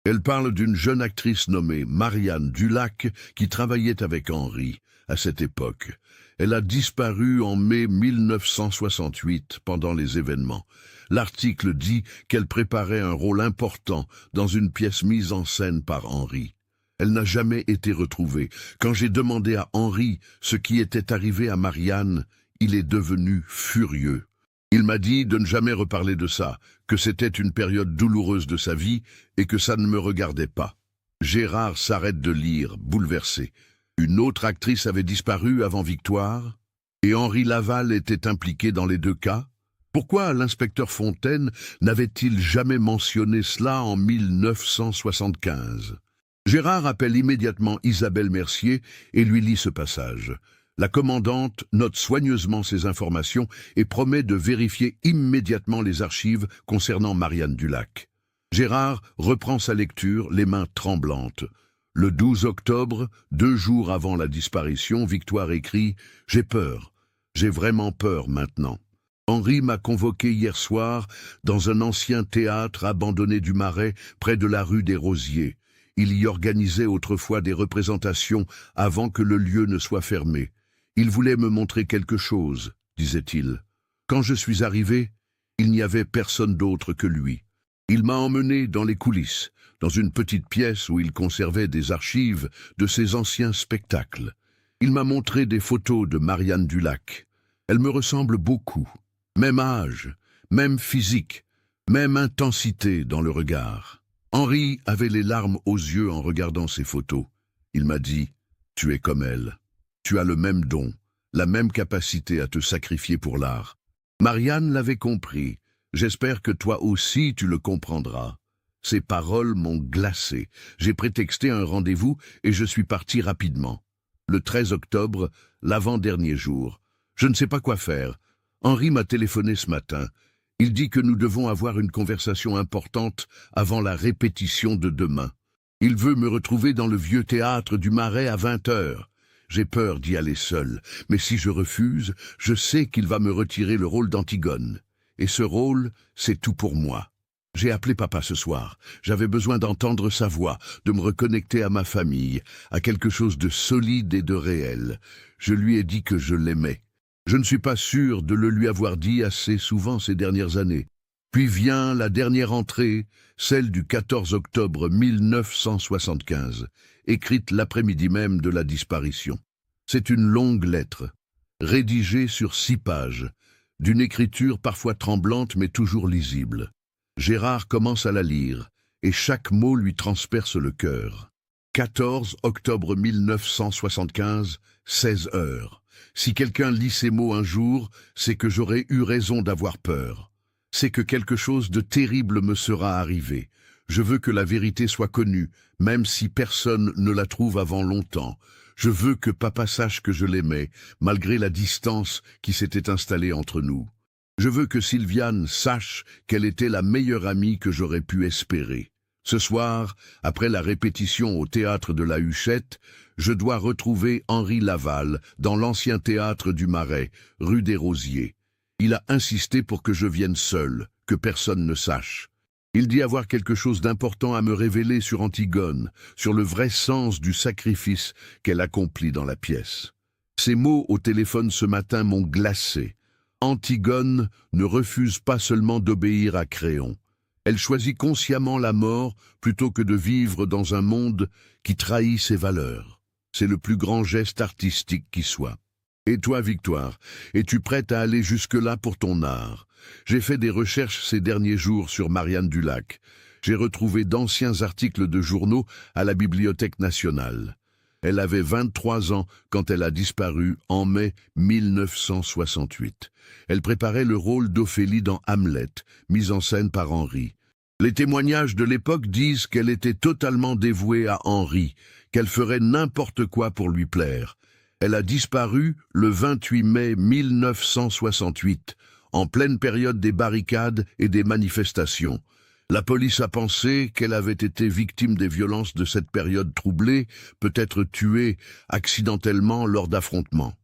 Elle parle d'une jeune actrice nommée Marianne Dulac qui travaillait avec Henri à cette époque. Elle a disparu en mai 1968 pendant les événements. L'article dit qu'elle préparait un rôle important dans une pièce mise en scène par Henri. Elle n'a jamais été retrouvée. Quand j'ai demandé à Henri ce qui était arrivé à Marianne, il est devenu furieux. Il m'a dit de ne jamais reparler de ça, que c'était une période douloureuse de sa vie et que ça ne me regardait pas. Gérard s'arrête de lire, bouleversé. Une autre actrice avait disparu avant Victoire, et Henri Laval était impliqué dans les 2 cas. Pourquoi l'inspecteur Fontaine n'avait-il jamais mentionné cela en 1975? Gérard appelle immédiatement Isabelle Mercier et lui lit ce passage. La commandante note soigneusement ces informations et promet de vérifier immédiatement les archives concernant Marianne Dulac. Gérard reprend sa lecture, les mains tremblantes. Le 12 octobre, 2 jours avant la disparition, Victoire écrit « J'ai peur, j'ai vraiment peur maintenant. Henri m'a convoqué hier soir dans un ancien théâtre abandonné du Marais près de la rue des Rosiers. Il y organisait autrefois des représentations avant que le lieu ne soit fermé. Il voulait me montrer quelque chose, disait-il. Quand je suis arrivé, il n'y avait personne d'autre que lui. Il m'a emmené dans les coulisses, dans une petite pièce où il conservait des archives de ses anciens spectacles. Il m'a montré des photos de Marianne Dulac. Elle me ressemble beaucoup. Même âge, même physique, même intensité dans le regard. Henri avait les larmes aux yeux en regardant ces photos. Il m'a dit « Tu es comme elle. Tu as le même don, la même capacité à te sacrifier pour l'art. » Marianne l'avait compris. J'espère que toi aussi tu le comprendras. » Ces paroles m'ont glacé. J'ai prétexté un rendez-vous et je suis parti rapidement. Le 13 octobre, l'avant-dernier jour. Je ne sais pas quoi faire. Henri m'a téléphoné ce matin. Il dit que nous devons avoir une conversation importante avant la répétition de demain. Il veut me retrouver dans le vieux théâtre du Marais à 20h. J'ai peur d'y aller seul, mais si je refuse, je sais qu'il va me retirer le rôle d'Antigone. Et ce rôle, c'est tout pour moi. J'ai appelé papa ce soir. J'avais besoin d'entendre sa voix, de me reconnecter à ma famille, à quelque chose de solide et de réel. Je lui ai dit que je l'aimais. Je ne suis pas sûr de le lui avoir dit assez souvent ces dernières années. Puis vient la dernière entrée, celle du 14 octobre 1975, écrite l'après-midi même de la disparition. C'est une longue lettre, rédigée sur 6 pages, d'une écriture parfois tremblante mais toujours lisible. Gérard commence à la lire, et chaque mot lui transperce le cœur. 14 octobre 1975, 16 heures. Si quelqu'un lit ces mots un jour, c'est que j'aurais eu raison d'avoir peur. C'est que quelque chose de terrible me sera arrivé. Je veux que la vérité soit connue, même si personne ne la trouve avant longtemps. Je veux que papa sache que je l'aimais, malgré la distance qui s'était installée entre nous. Je veux que Sylviane sache qu'elle était la meilleure amie que j'aurais pu espérer. Ce soir, après la répétition au théâtre de la Huchette, je dois retrouver Henri Laval dans l'ancien théâtre du Marais, rue des Rosiers. Il a insisté pour que je vienne seul, que personne ne sache. Il dit avoir quelque chose d'important à me révéler sur Antigone, sur le vrai sens du sacrifice qu'elle accomplit dans la pièce. Ces mots au téléphone ce matin m'ont glacé. Antigone ne refuse pas seulement d'obéir à Créon. Elle choisit consciemment la mort plutôt que de vivre dans un monde qui trahit ses valeurs. C'est le plus grand geste artistique qui soit. Et toi, Victoire, es-tu prête à aller jusque-là pour ton art? J'ai fait des recherches ces derniers jours sur Marianne Dulac. J'ai retrouvé d'anciens articles de journaux à la Bibliothèque nationale. Elle avait 23 ans quand elle a disparu en mai 1968. Elle préparait le rôle d'Ophélie dans Hamlet, mise en scène par Henri. Les témoignages de l'époque disent qu'elle était totalement dévouée à Henri, qu'elle ferait n'importe quoi pour lui plaire. Elle a disparu le 28 mai 1968, en pleine période des barricades et des manifestations. La police a pensé qu'elle avait été victime des violences de cette période troublée, peut-être tuée accidentellement lors d'affrontements.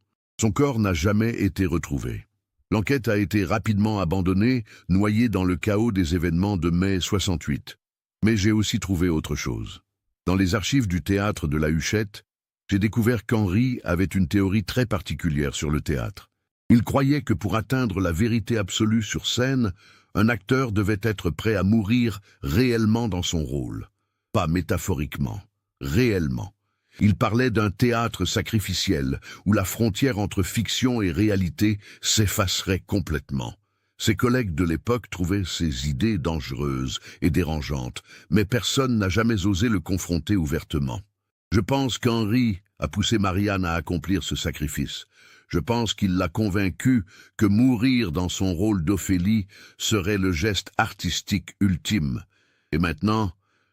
Son corps n'a jamais été retrouvé. L'enquête a été rapidement abandonnée, noyée dans le chaos des événements de mai 68. Mais j'ai aussi trouvé autre chose. Dans les archives du théâtre de la Huchette, j'ai découvert qu'Henri avait une théorie très particulière sur le théâtre. Il croyait que pour atteindre la vérité absolue sur scène, un acteur devait être prêt à mourir réellement dans son rôle. Pas métaphoriquement, réellement. Il parlait d'un théâtre sacrificiel, où la frontière entre fiction et réalité s'effacerait complètement. Ses collègues de l'époque trouvaient ces idées dangereuses et dérangeantes, mais personne n'a jamais osé le confronter ouvertement. Je pense qu'Henri a poussé Marianne à accomplir ce sacrifice. Je pense qu'il l'a convaincue que mourir dans son rôle d'Ophélie serait le geste artistique ultime. Et maintenant,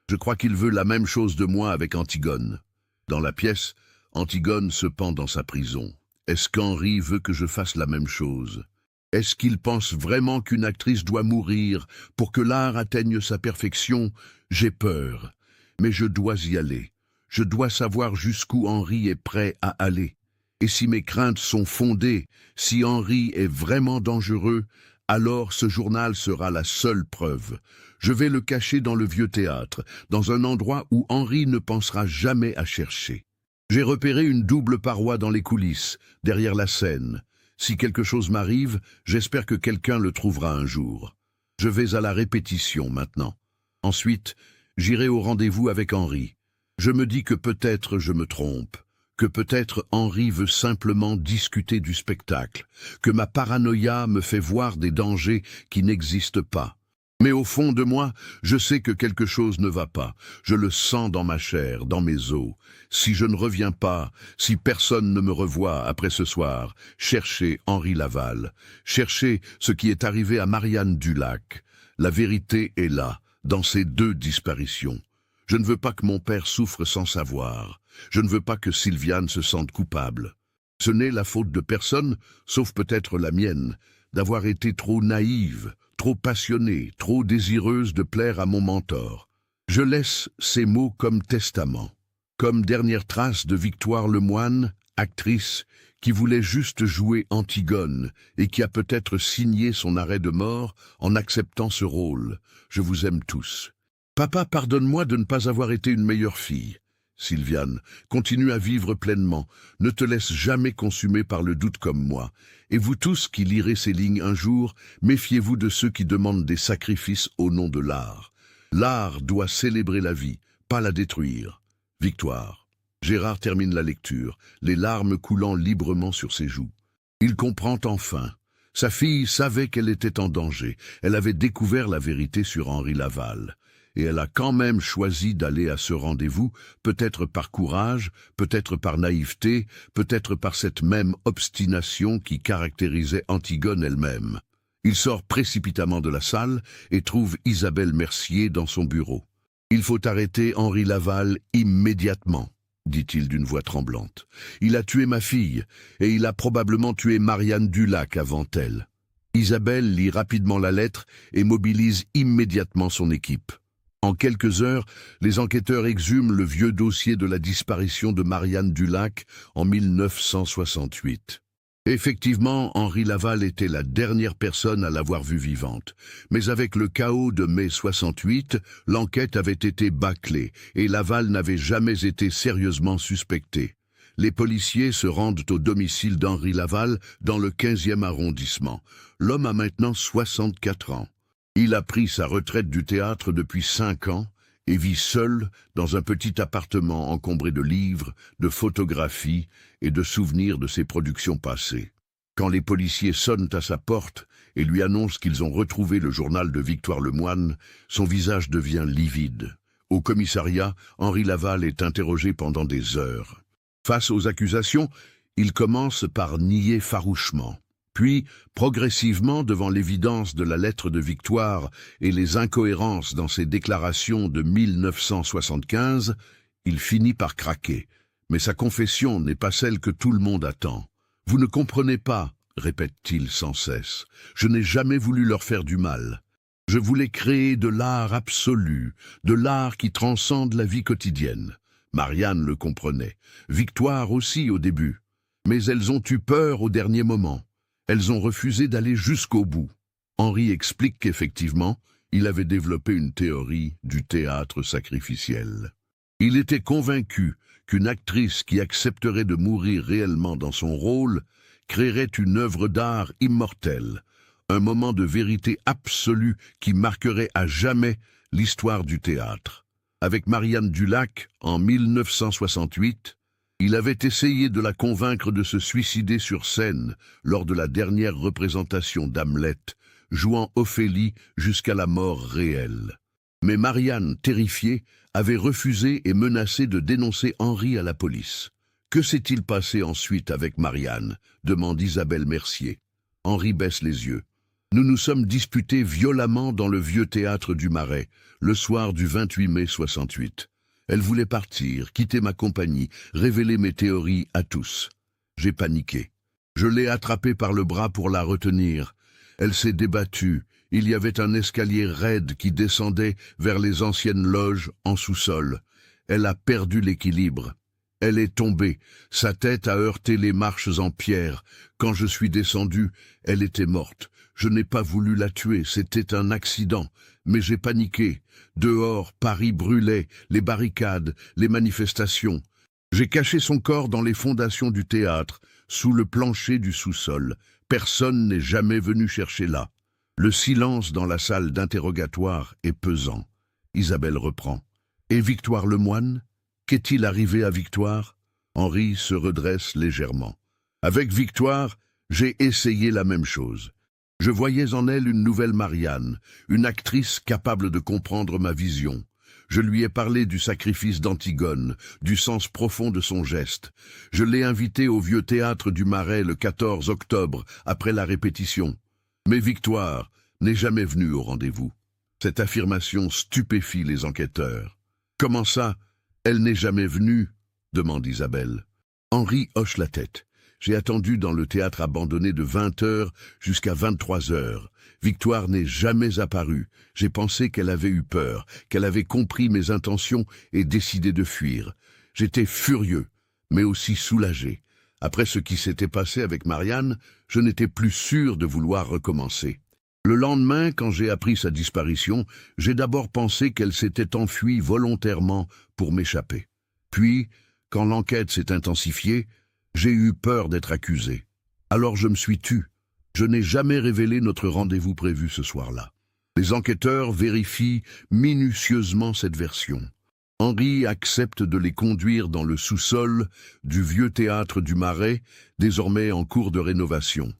je crois qu'il veut la même chose de moi avec Antigone. Dans la pièce, Antigone se pend dans sa prison. Est-ce qu'Henri veut que je fasse la même chose? Est-ce qu'il pense vraiment qu'une actrice doit mourir pour que l'art atteigne sa perfection? J'ai peur, mais je dois y aller. Je dois savoir jusqu'où Henri est prêt à aller. Et si mes craintes sont fondées, si Henri est vraiment dangereux, alors ce journal sera la seule preuve. Je vais le cacher dans le vieux théâtre, dans un endroit où Henri ne pensera jamais à chercher. J'ai repéré une double paroi dans les coulisses, derrière la scène. Si quelque chose m'arrive, j'espère que quelqu'un le trouvera un jour. Je vais à la répétition maintenant. Ensuite, j'irai au rendez-vous avec Henri. Je me dis que peut-être je me trompe, que peut-être Henri veut simplement discuter du spectacle, que ma paranoïa me fait voir des dangers qui n'existent pas. Mais au fond de moi, je sais que quelque chose ne va pas. Je le sens dans ma chair, dans mes os. Si je ne reviens pas, si personne ne me revoit après ce soir, cherchez Henri Laval. Cherchez ce qui est arrivé à Marianne Dulac. La vérité est là, dans ces 2 disparitions. Je ne veux pas que mon père souffre sans savoir. Je ne veux pas que Sylviane se sente coupable. Ce n'est la faute de personne, sauf peut-être la mienne, d'avoir été trop naïve, trop passionnée, trop désireuse de plaire à mon mentor. Je laisse ces mots comme testament, comme dernière trace de Victoire Lemoine, actrice, qui voulait juste jouer Antigone et qui a peut-être signé son arrêt de mort en acceptant ce rôle. Je vous aime tous. Papa, pardonne-moi de ne pas avoir été une meilleure fille. Sylviane, continue à vivre pleinement, ne te laisse jamais consumer par le doute comme moi. Et vous tous qui lirez ces lignes un jour, méfiez-vous de ceux qui demandent des sacrifices au nom de l'art. L'art doit célébrer la vie, pas la détruire. Victoire. Gérard termine la lecture, les larmes coulant librement sur ses joues. Il comprend enfin. Sa fille savait qu'elle était en danger. Elle avait découvert la vérité sur Henri Laval. Et elle a quand même choisi d'aller à ce rendez-vous, peut-être par courage, peut-être par naïveté, peut-être par cette même obstination qui caractérisait Antigone elle-même. Il sort précipitamment de la salle et trouve Isabelle Mercier dans son bureau. « Il faut arrêter Henri Laval immédiatement », dit-il d'une voix tremblante. « Il a tué ma fille, et il a probablement tué Marianne Dulac avant elle. » Isabelle lit rapidement la lettre et mobilise immédiatement son équipe. En quelques heures, les enquêteurs exhument le vieux dossier de la disparition de Marianne Dulac en 1968. Effectivement, Henri Laval était la dernière personne à l'avoir vue vivante. Mais avec le chaos de mai 68, l'enquête avait été bâclée et Laval n'avait jamais été sérieusement suspecté. Les policiers se rendent au domicile d'Henri Laval dans le 15e arrondissement. L'homme a maintenant 64 ans. Il a pris sa retraite du théâtre depuis 5 ans et vit seul dans un petit appartement encombré de livres, de photographies et de souvenirs de ses productions passées. Quand les policiers sonnent à sa porte et lui annoncent qu'ils ont retrouvé le journal de Victoire Lemoine, son visage devient livide. Au commissariat, Henri Laval est interrogé pendant des heures. Face aux accusations, il commence par nier farouchement. Puis, progressivement, devant l'évidence de la lettre de Victoire et les incohérences dans ses déclarations de 1975, il finit par craquer. Mais sa confession n'est pas celle que tout le monde attend. « Vous ne comprenez pas », répète-t-il sans cesse. « Je n'ai jamais voulu leur faire du mal. Je voulais créer de l'art absolu, de l'art qui transcende la vie quotidienne. » Marianne le comprenait. Victoire aussi au début. Mais elles ont eu peur au dernier moment. Elles ont refusé d'aller jusqu'au bout. Henri explique qu'effectivement, il avait développé une théorie du théâtre sacrificiel. Il était convaincu qu'une actrice qui accepterait de mourir réellement dans son rôle créerait une œuvre d'art immortelle, un moment de vérité absolue qui marquerait à jamais l'histoire du théâtre. Avec Marianne Dulac, en 1968, il avait essayé de la convaincre de se suicider sur scène lors de la dernière représentation d'Hamlet, jouant Ophélie jusqu'à la mort réelle. Mais Marianne, terrifiée, avait refusé et menacé de dénoncer Henri à la police. « Que s'est-il passé ensuite avec Marianne » demande Isabelle Mercier. Henri baisse les yeux. « Nous nous sommes disputés violemment dans le vieux théâtre du Marais, le soir du 28 mai 68. Elle voulait partir, quitter ma compagnie, révéler mes théories à tous. J'ai paniqué. Je l'ai attrapée par le bras pour la retenir. Elle s'est débattue. Il y avait un escalier raide qui descendait vers les anciennes loges en sous-sol. Elle a perdu l'équilibre. Elle est tombée. Sa tête a heurté les marches en pierre. Quand je suis descendu, elle était morte. Je n'ai pas voulu la tuer, c'était un accident. Mais j'ai paniqué. Dehors, Paris brûlait, les barricades, les manifestations. J'ai caché son corps dans les fondations du théâtre, sous le plancher du sous-sol. Personne n'est jamais venu chercher là. Le silence dans la salle d'interrogatoire est pesant. Isabelle reprend. Et Victoire Lemoine? Qu'est-il arrivé à Victoire? Henri se redresse légèrement. Avec Victoire, j'ai essayé la même chose. Je voyais en elle une nouvelle Marianne, une actrice capable de comprendre ma vision. Je lui ai parlé du sacrifice d'Antigone, du sens profond de son geste. Je l'ai invitée au vieux théâtre du Marais le 14 octobre, après la répétition. Mais Victoire n'est jamais venue au rendez-vous. Cette affirmation stupéfie les enquêteurs. « Comment ça, elle n'est jamais venue ?» demande Isabelle. Henri hoche la tête. J'ai attendu dans le théâtre abandonné de 20h jusqu'à 23h. Victoire n'est jamais apparue. J'ai pensé qu'elle avait eu peur, qu'elle avait compris mes intentions et décidé de fuir. J'étais furieux, mais aussi soulagé. Après ce qui s'était passé avec Marianne, je n'étais plus sûr de vouloir recommencer. Le lendemain, quand j'ai appris sa disparition, j'ai d'abord pensé qu'elle s'était enfuie volontairement pour m'échapper. Puis, quand l'enquête s'est intensifiée, j'ai eu peur d'être accusé. Alors je me suis tu. Je n'ai jamais révélé notre rendez-vous prévu ce soir-là. Les enquêteurs vérifient minutieusement cette version. Henri accepte de les conduire dans le sous-sol du vieux théâtre du Marais, désormais en cours de rénovation.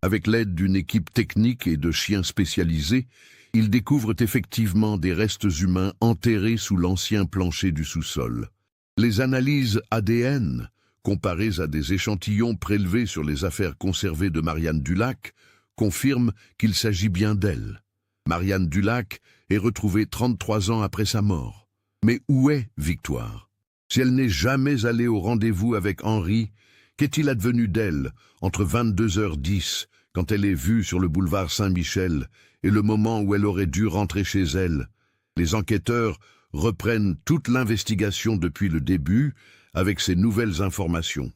Avec l'aide d'une équipe technique et de chiens spécialisés, ils découvrent effectivement des restes humains enterrés sous l'ancien plancher du sous-sol. Les analyses ADN, comparées à des échantillons prélevés sur les affaires conservées de Marianne Dulac, confirment qu'il s'agit bien d'elle. Marianne Dulac est retrouvée 33 ans après sa mort. Mais où est Victoire? Si elle n'est jamais allée au rendez-vous avec Henri, qu'est-il advenu d'elle entre 22h10, quand elle est vue sur le boulevard Saint-Michel, et le moment où elle aurait dû rentrer chez elle? Les enquêteurs reprennent toute l'investigation depuis le début, avec ces nouvelles informations.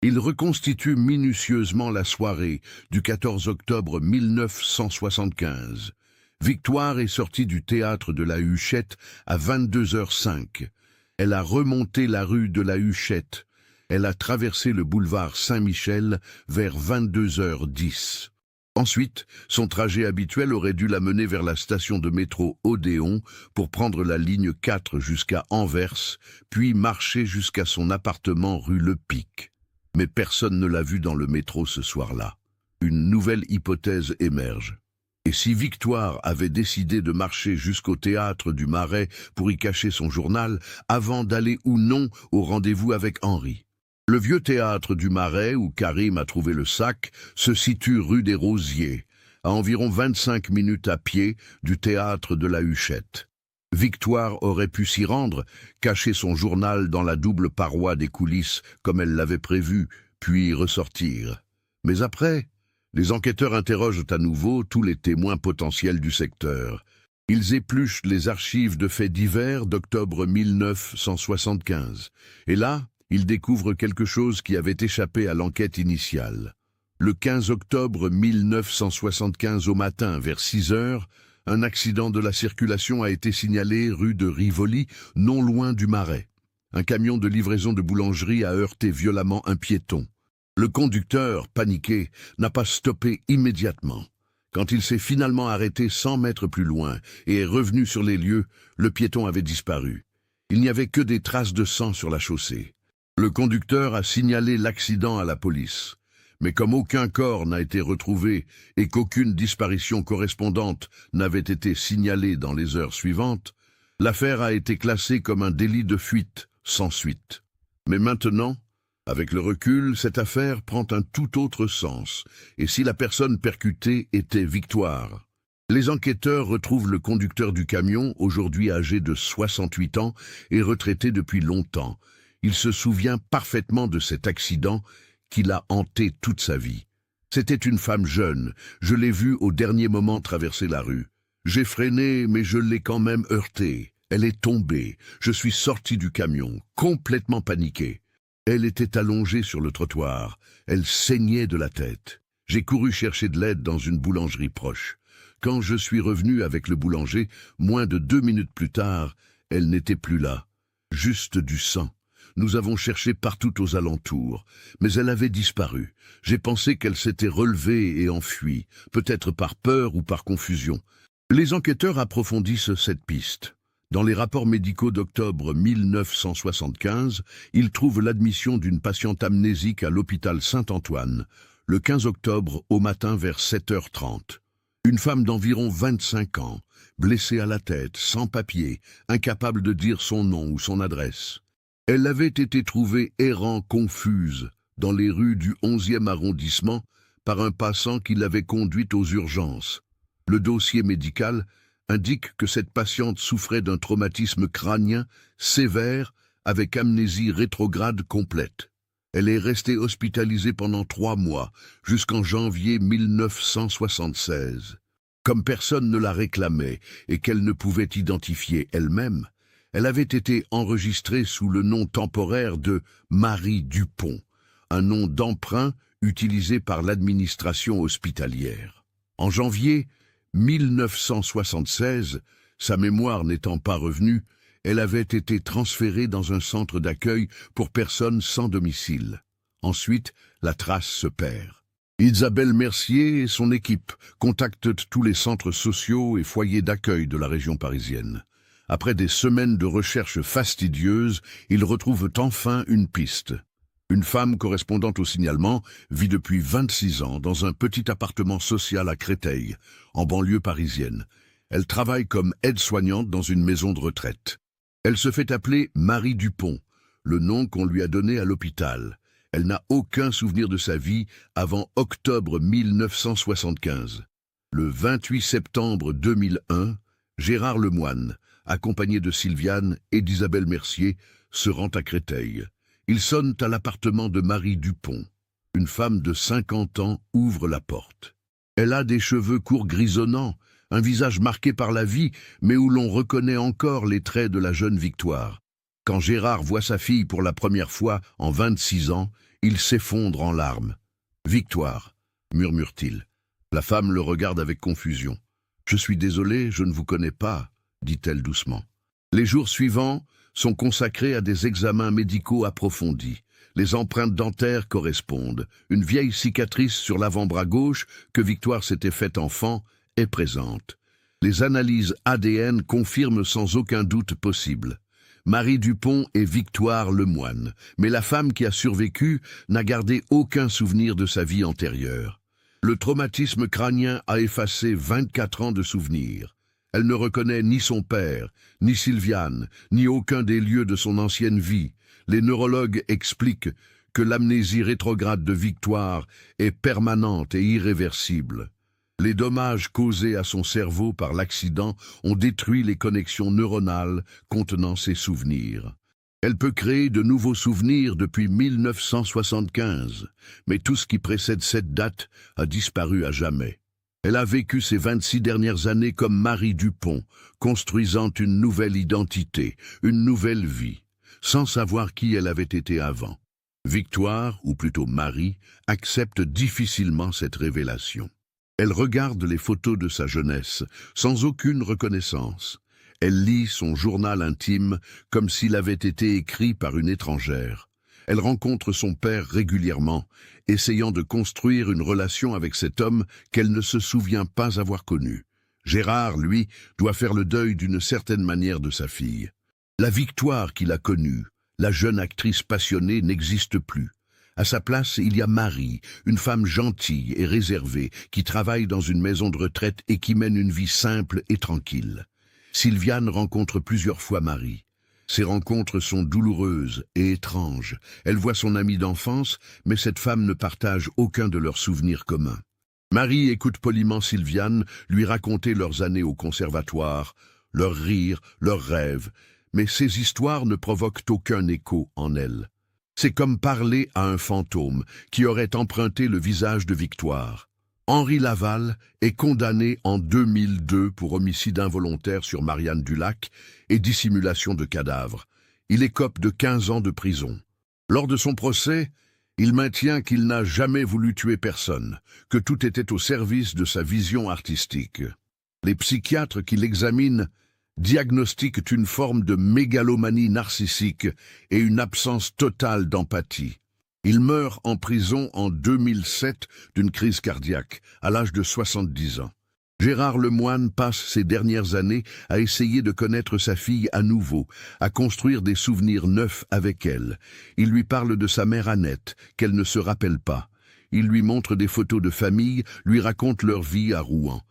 Ils reconstituent minutieusement la soirée du 14 octobre 1975. Victoire est sortie du théâtre de la Huchette à 22h05. Elle a remonté la rue de la Huchette. Elle a traversé le boulevard Saint-Michel vers 22h10. Ensuite, son trajet habituel aurait dû la mener vers la station de métro Odéon pour prendre la ligne 4 jusqu'à Anvers, puis marcher jusqu'à son appartement rue Le Pic. Mais personne ne l'a vue dans le métro ce soir-là. Une nouvelle hypothèse émerge. Et si Victoire avait décidé de marcher jusqu'au théâtre du Marais pour y cacher son journal, avant d'aller ou non au rendez-vous avec Henri? Le vieux théâtre du Marais, où Karim a trouvé le sac, se situe rue des Rosiers, à environ 25 minutes à pied du théâtre de la Huchette. Victoire aurait pu s'y rendre, cacher son journal dans la double paroi des coulisses comme elle l'avait prévu, puis ressortir. Mais après, les enquêteurs interrogent à nouveau tous les témoins potentiels du secteur. Ils épluchent les archives de faits divers d'octobre 1975. Et là, ils découvrent quelque chose qui avait échappé à l'enquête initiale. Le 15 octobre 1975 au matin, vers 6h, un accident de la circulation a été signalé rue de Rivoli, non loin du Marais. Un camion de livraison de boulangerie a heurté violemment un piéton. Le conducteur, paniqué, n'a pas stoppé immédiatement. Quand il s'est finalement arrêté 100 mètres plus loin et est revenu sur les lieux, le piéton avait disparu. Il n'y avait que des traces de sang sur la chaussée. Le conducteur a signalé l'accident à la police. Mais comme aucun corps n'a été retrouvé et qu'aucune disparition correspondante n'avait été signalée dans les heures suivantes, l'affaire a été classée comme un délit de fuite, sans suite. Mais maintenant, avec le recul, cette affaire prend un tout autre sens. Et si la personne percutée était Victoire? Les enquêteurs retrouvent le conducteur du camion, aujourd'hui âgé de 68 ans et retraité depuis longtemps. Il se souvient parfaitement de cet accident qui l'a hanté toute sa vie. C'était une femme jeune. Je l'ai vue au dernier moment traverser la rue. J'ai freiné, mais je l'ai quand même heurtée. Elle est tombée. Je suis sorti du camion, complètement paniqué. Elle était allongée sur le trottoir. Elle saignait de la tête. J'ai couru chercher de l'aide dans une boulangerie proche. Quand je suis revenu avec le boulanger, moins de 2 minutes plus tard, elle n'était plus là. Juste du sang. Nous avons cherché partout aux alentours, mais elle avait disparu. J'ai pensé qu'elle s'était relevée et enfuie, peut-être par peur ou par confusion. Les enquêteurs approfondissent cette piste. Dans les rapports médicaux d'octobre 1975, ils trouvent l'admission d'une patiente amnésique à l'hôpital Saint-Antoine, le 15 octobre au matin vers 7h30. Une femme d'environ 25 ans, blessée à la tête, sans papier, incapable de dire son nom ou son adresse. Elle avait été trouvée errant confuse dans les rues du 11e arrondissement par un passant qui l'avait conduite aux urgences. Le dossier médical indique que cette patiente souffrait d'un traumatisme crânien sévère avec amnésie rétrograde complète. Elle est restée hospitalisée pendant 3 mois, jusqu'en janvier 1976. Comme personne ne la réclamait et qu'elle ne pouvait identifier elle-même, elle avait été enregistrée sous le nom temporaire de Marie Dupont, un nom d'emprunt utilisé par l'administration hospitalière. En janvier 1976, sa mémoire n'étant pas revenue, elle avait été transférée dans un centre d'accueil pour personnes sans domicile. Ensuite, la trace se perd. Isabelle Mercier et son équipe contactent tous les centres sociaux et foyers d'accueil de la région parisienne. Après des semaines de recherches fastidieuses, ils retrouvent enfin une piste. Une femme correspondant au signalement vit depuis 26 ans dans un petit appartement social à Créteil, en banlieue parisienne. Elle travaille comme aide-soignante dans une maison de retraite. Elle se fait appeler Marie Dupont, le nom qu'on lui a donné à l'hôpital. Elle n'a aucun souvenir de sa vie avant octobre 1975. Le 28 septembre 2001, Gérard Lemoine, accompagné de Sylviane et d'Isabelle Mercier, se rend à Créteil. Ils sonnent à l'appartement de Marie Dupont. Une femme de 50 ans ouvre la porte. Elle a des cheveux courts grisonnants, un visage marqué par la vie, mais où l'on reconnaît encore les traits de la jeune Victoire. Quand Gérard voit sa fille pour la première fois en 26 ans, il s'effondre en larmes. « Victoire », murmure-t-il. La femme le regarde avec confusion. « Je suis désolé, je ne vous connais pas », dit-elle doucement. Les jours suivants sont consacrés à des examens médicaux approfondis. Les empreintes dentaires correspondent. Une vieille cicatrice sur l'avant-bras gauche que Victoire s'était faite enfant est présente. Les analyses ADN confirment sans aucun doute possible. Marie Dupont est Victoire Lemoine, mais la femme qui a survécu n'a gardé aucun souvenir de sa vie antérieure. Le traumatisme crânien a effacé 24 ans de souvenirs. Elle ne reconnaît ni son père, ni Sylviane, ni aucun des lieux de son ancienne vie. Les neurologues expliquent que l'amnésie rétrograde de Victoire est permanente et irréversible. Les dommages causés à son cerveau par l'accident ont détruit les connexions neuronales contenant ses souvenirs. Elle peut créer de nouveaux souvenirs depuis 1975, mais tout ce qui précède cette date a disparu à jamais. Elle a vécu ces 26 dernières années comme Marie Dupont, construisant une nouvelle identité, une nouvelle vie, sans savoir qui elle avait été avant. Victoire, ou plutôt Marie, accepte difficilement cette révélation. Elle regarde les photos de sa jeunesse, sans aucune reconnaissance. Elle lit son journal intime comme s'il avait été écrit par une étrangère. Elle rencontre son père régulièrement, essayant de construire une relation avec cet homme qu'elle ne se souvient pas avoir connu. Gérard, lui, doit faire le deuil d'une certaine manière de sa fille. La Victoire qu'il a connue, la jeune actrice passionnée, n'existe plus. À sa place, il y a Marie, une femme gentille et réservée, qui travaille dans une maison de retraite et qui mène une vie simple et tranquille. Sylviane rencontre plusieurs fois Marie. Ces rencontres sont douloureuses et étranges. Elle voit son amie d'enfance, mais cette femme ne partage aucun de leurs souvenirs communs. Marie écoute poliment Sylviane lui raconter leurs années au conservatoire, leurs rires, leurs rêves, mais ces histoires ne provoquent aucun écho en elle. C'est comme parler à un fantôme qui aurait emprunté le visage de Victoire. Henri Laval est condamné en 2002 pour homicide involontaire sur Marianne Dulac et dissimulation de cadavre. Il écope de 15 ans de prison. Lors de son procès, il maintient qu'il n'a jamais voulu tuer personne, que tout était au service de sa vision artistique. Les psychiatres qui l'examinent diagnostiquent une forme de mégalomanie narcissique et une absence totale d'empathie. Il meurt en prison en 2007 d'une crise cardiaque, à l'âge de 70 ans. Gérard Lemoine passe ses dernières années à essayer de connaître sa fille à nouveau, à construire des souvenirs neufs avec elle. Il lui parle de sa mère Annette, qu'elle ne se rappelle pas. Il lui montre des photos de famille, lui raconte leur vie à Rouen.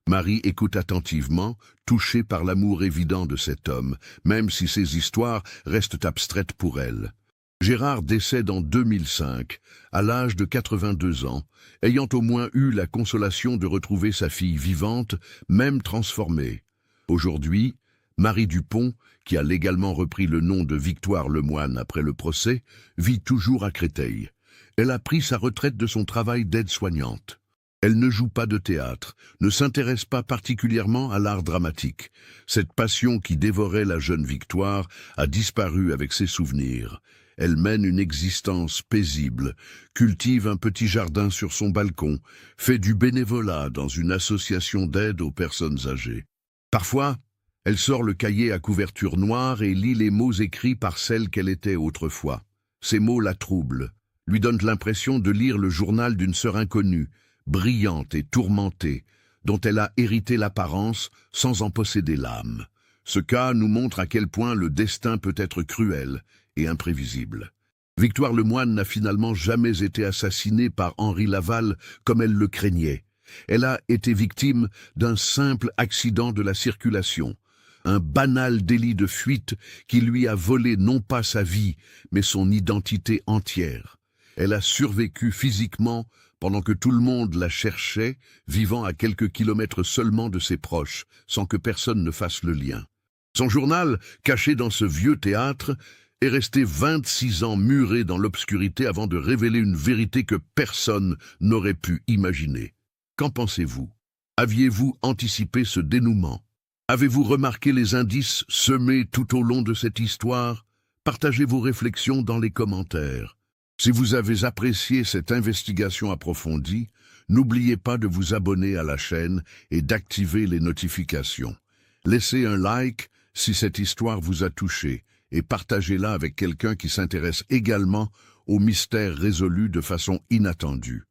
Marie écoute attentivement, touchée par l'amour évident de cet homme, même si ses histoires restent abstraites pour elle. Gérard décède en 2005, à l'âge de 82 ans, ayant au moins eu la consolation de retrouver sa fille vivante, même transformée. Aujourd'hui, Marie Dupont, qui a légalement repris le nom de Victoire Lemoine après le procès, vit toujours à Créteil. Elle a pris sa retraite de son travail d'aide-soignante. Elle ne joue pas de théâtre, ne s'intéresse pas particulièrement à l'art dramatique. Cette passion qui dévorait la jeune Victoire a disparu avec ses souvenirs. Elle mène une existence paisible, cultive un petit jardin sur son balcon, fait du bénévolat dans une association d'aide aux personnes âgées. Parfois, elle sort le cahier à couverture noire et lit les mots écrits par celle qu'elle était autrefois. Ces mots la troublent, lui donnent l'impression de lire le journal d'une sœur inconnue, brillante et tourmentée, dont elle a hérité l'apparence sans en posséder l'âme. Ce cas nous montre à quel point le destin peut être cruel et imprévisible. Victoire Lemoine n'a finalement jamais été assassinée par Henri Laval comme elle le craignait. Elle a été victime d'un simple accident de la circulation, un banal délit de fuite qui lui a volé non pas sa vie, mais son identité entière. Elle a survécu physiquement pendant que tout le monde la cherchait, vivant à quelques kilomètres seulement de ses proches, sans que personne ne fasse le lien. Son journal, caché dans ce vieux théâtre, est resté 26 ans muré dans l'obscurité avant de révéler une vérité que personne n'aurait pu imaginer. Qu'en pensez-vous? Aviez-vous anticipé ce dénouement? Avez-vous remarqué les indices semés tout au long de cette histoire? Partagez vos réflexions dans les commentaires. Si vous avez apprécié cette investigation approfondie, n'oubliez pas de vous abonner à la chaîne et d'activer les notifications. Laissez un like si cette histoire vous a touché et partagez-la avec quelqu'un qui s'intéresse également aux mystères résolus de façon inattendue.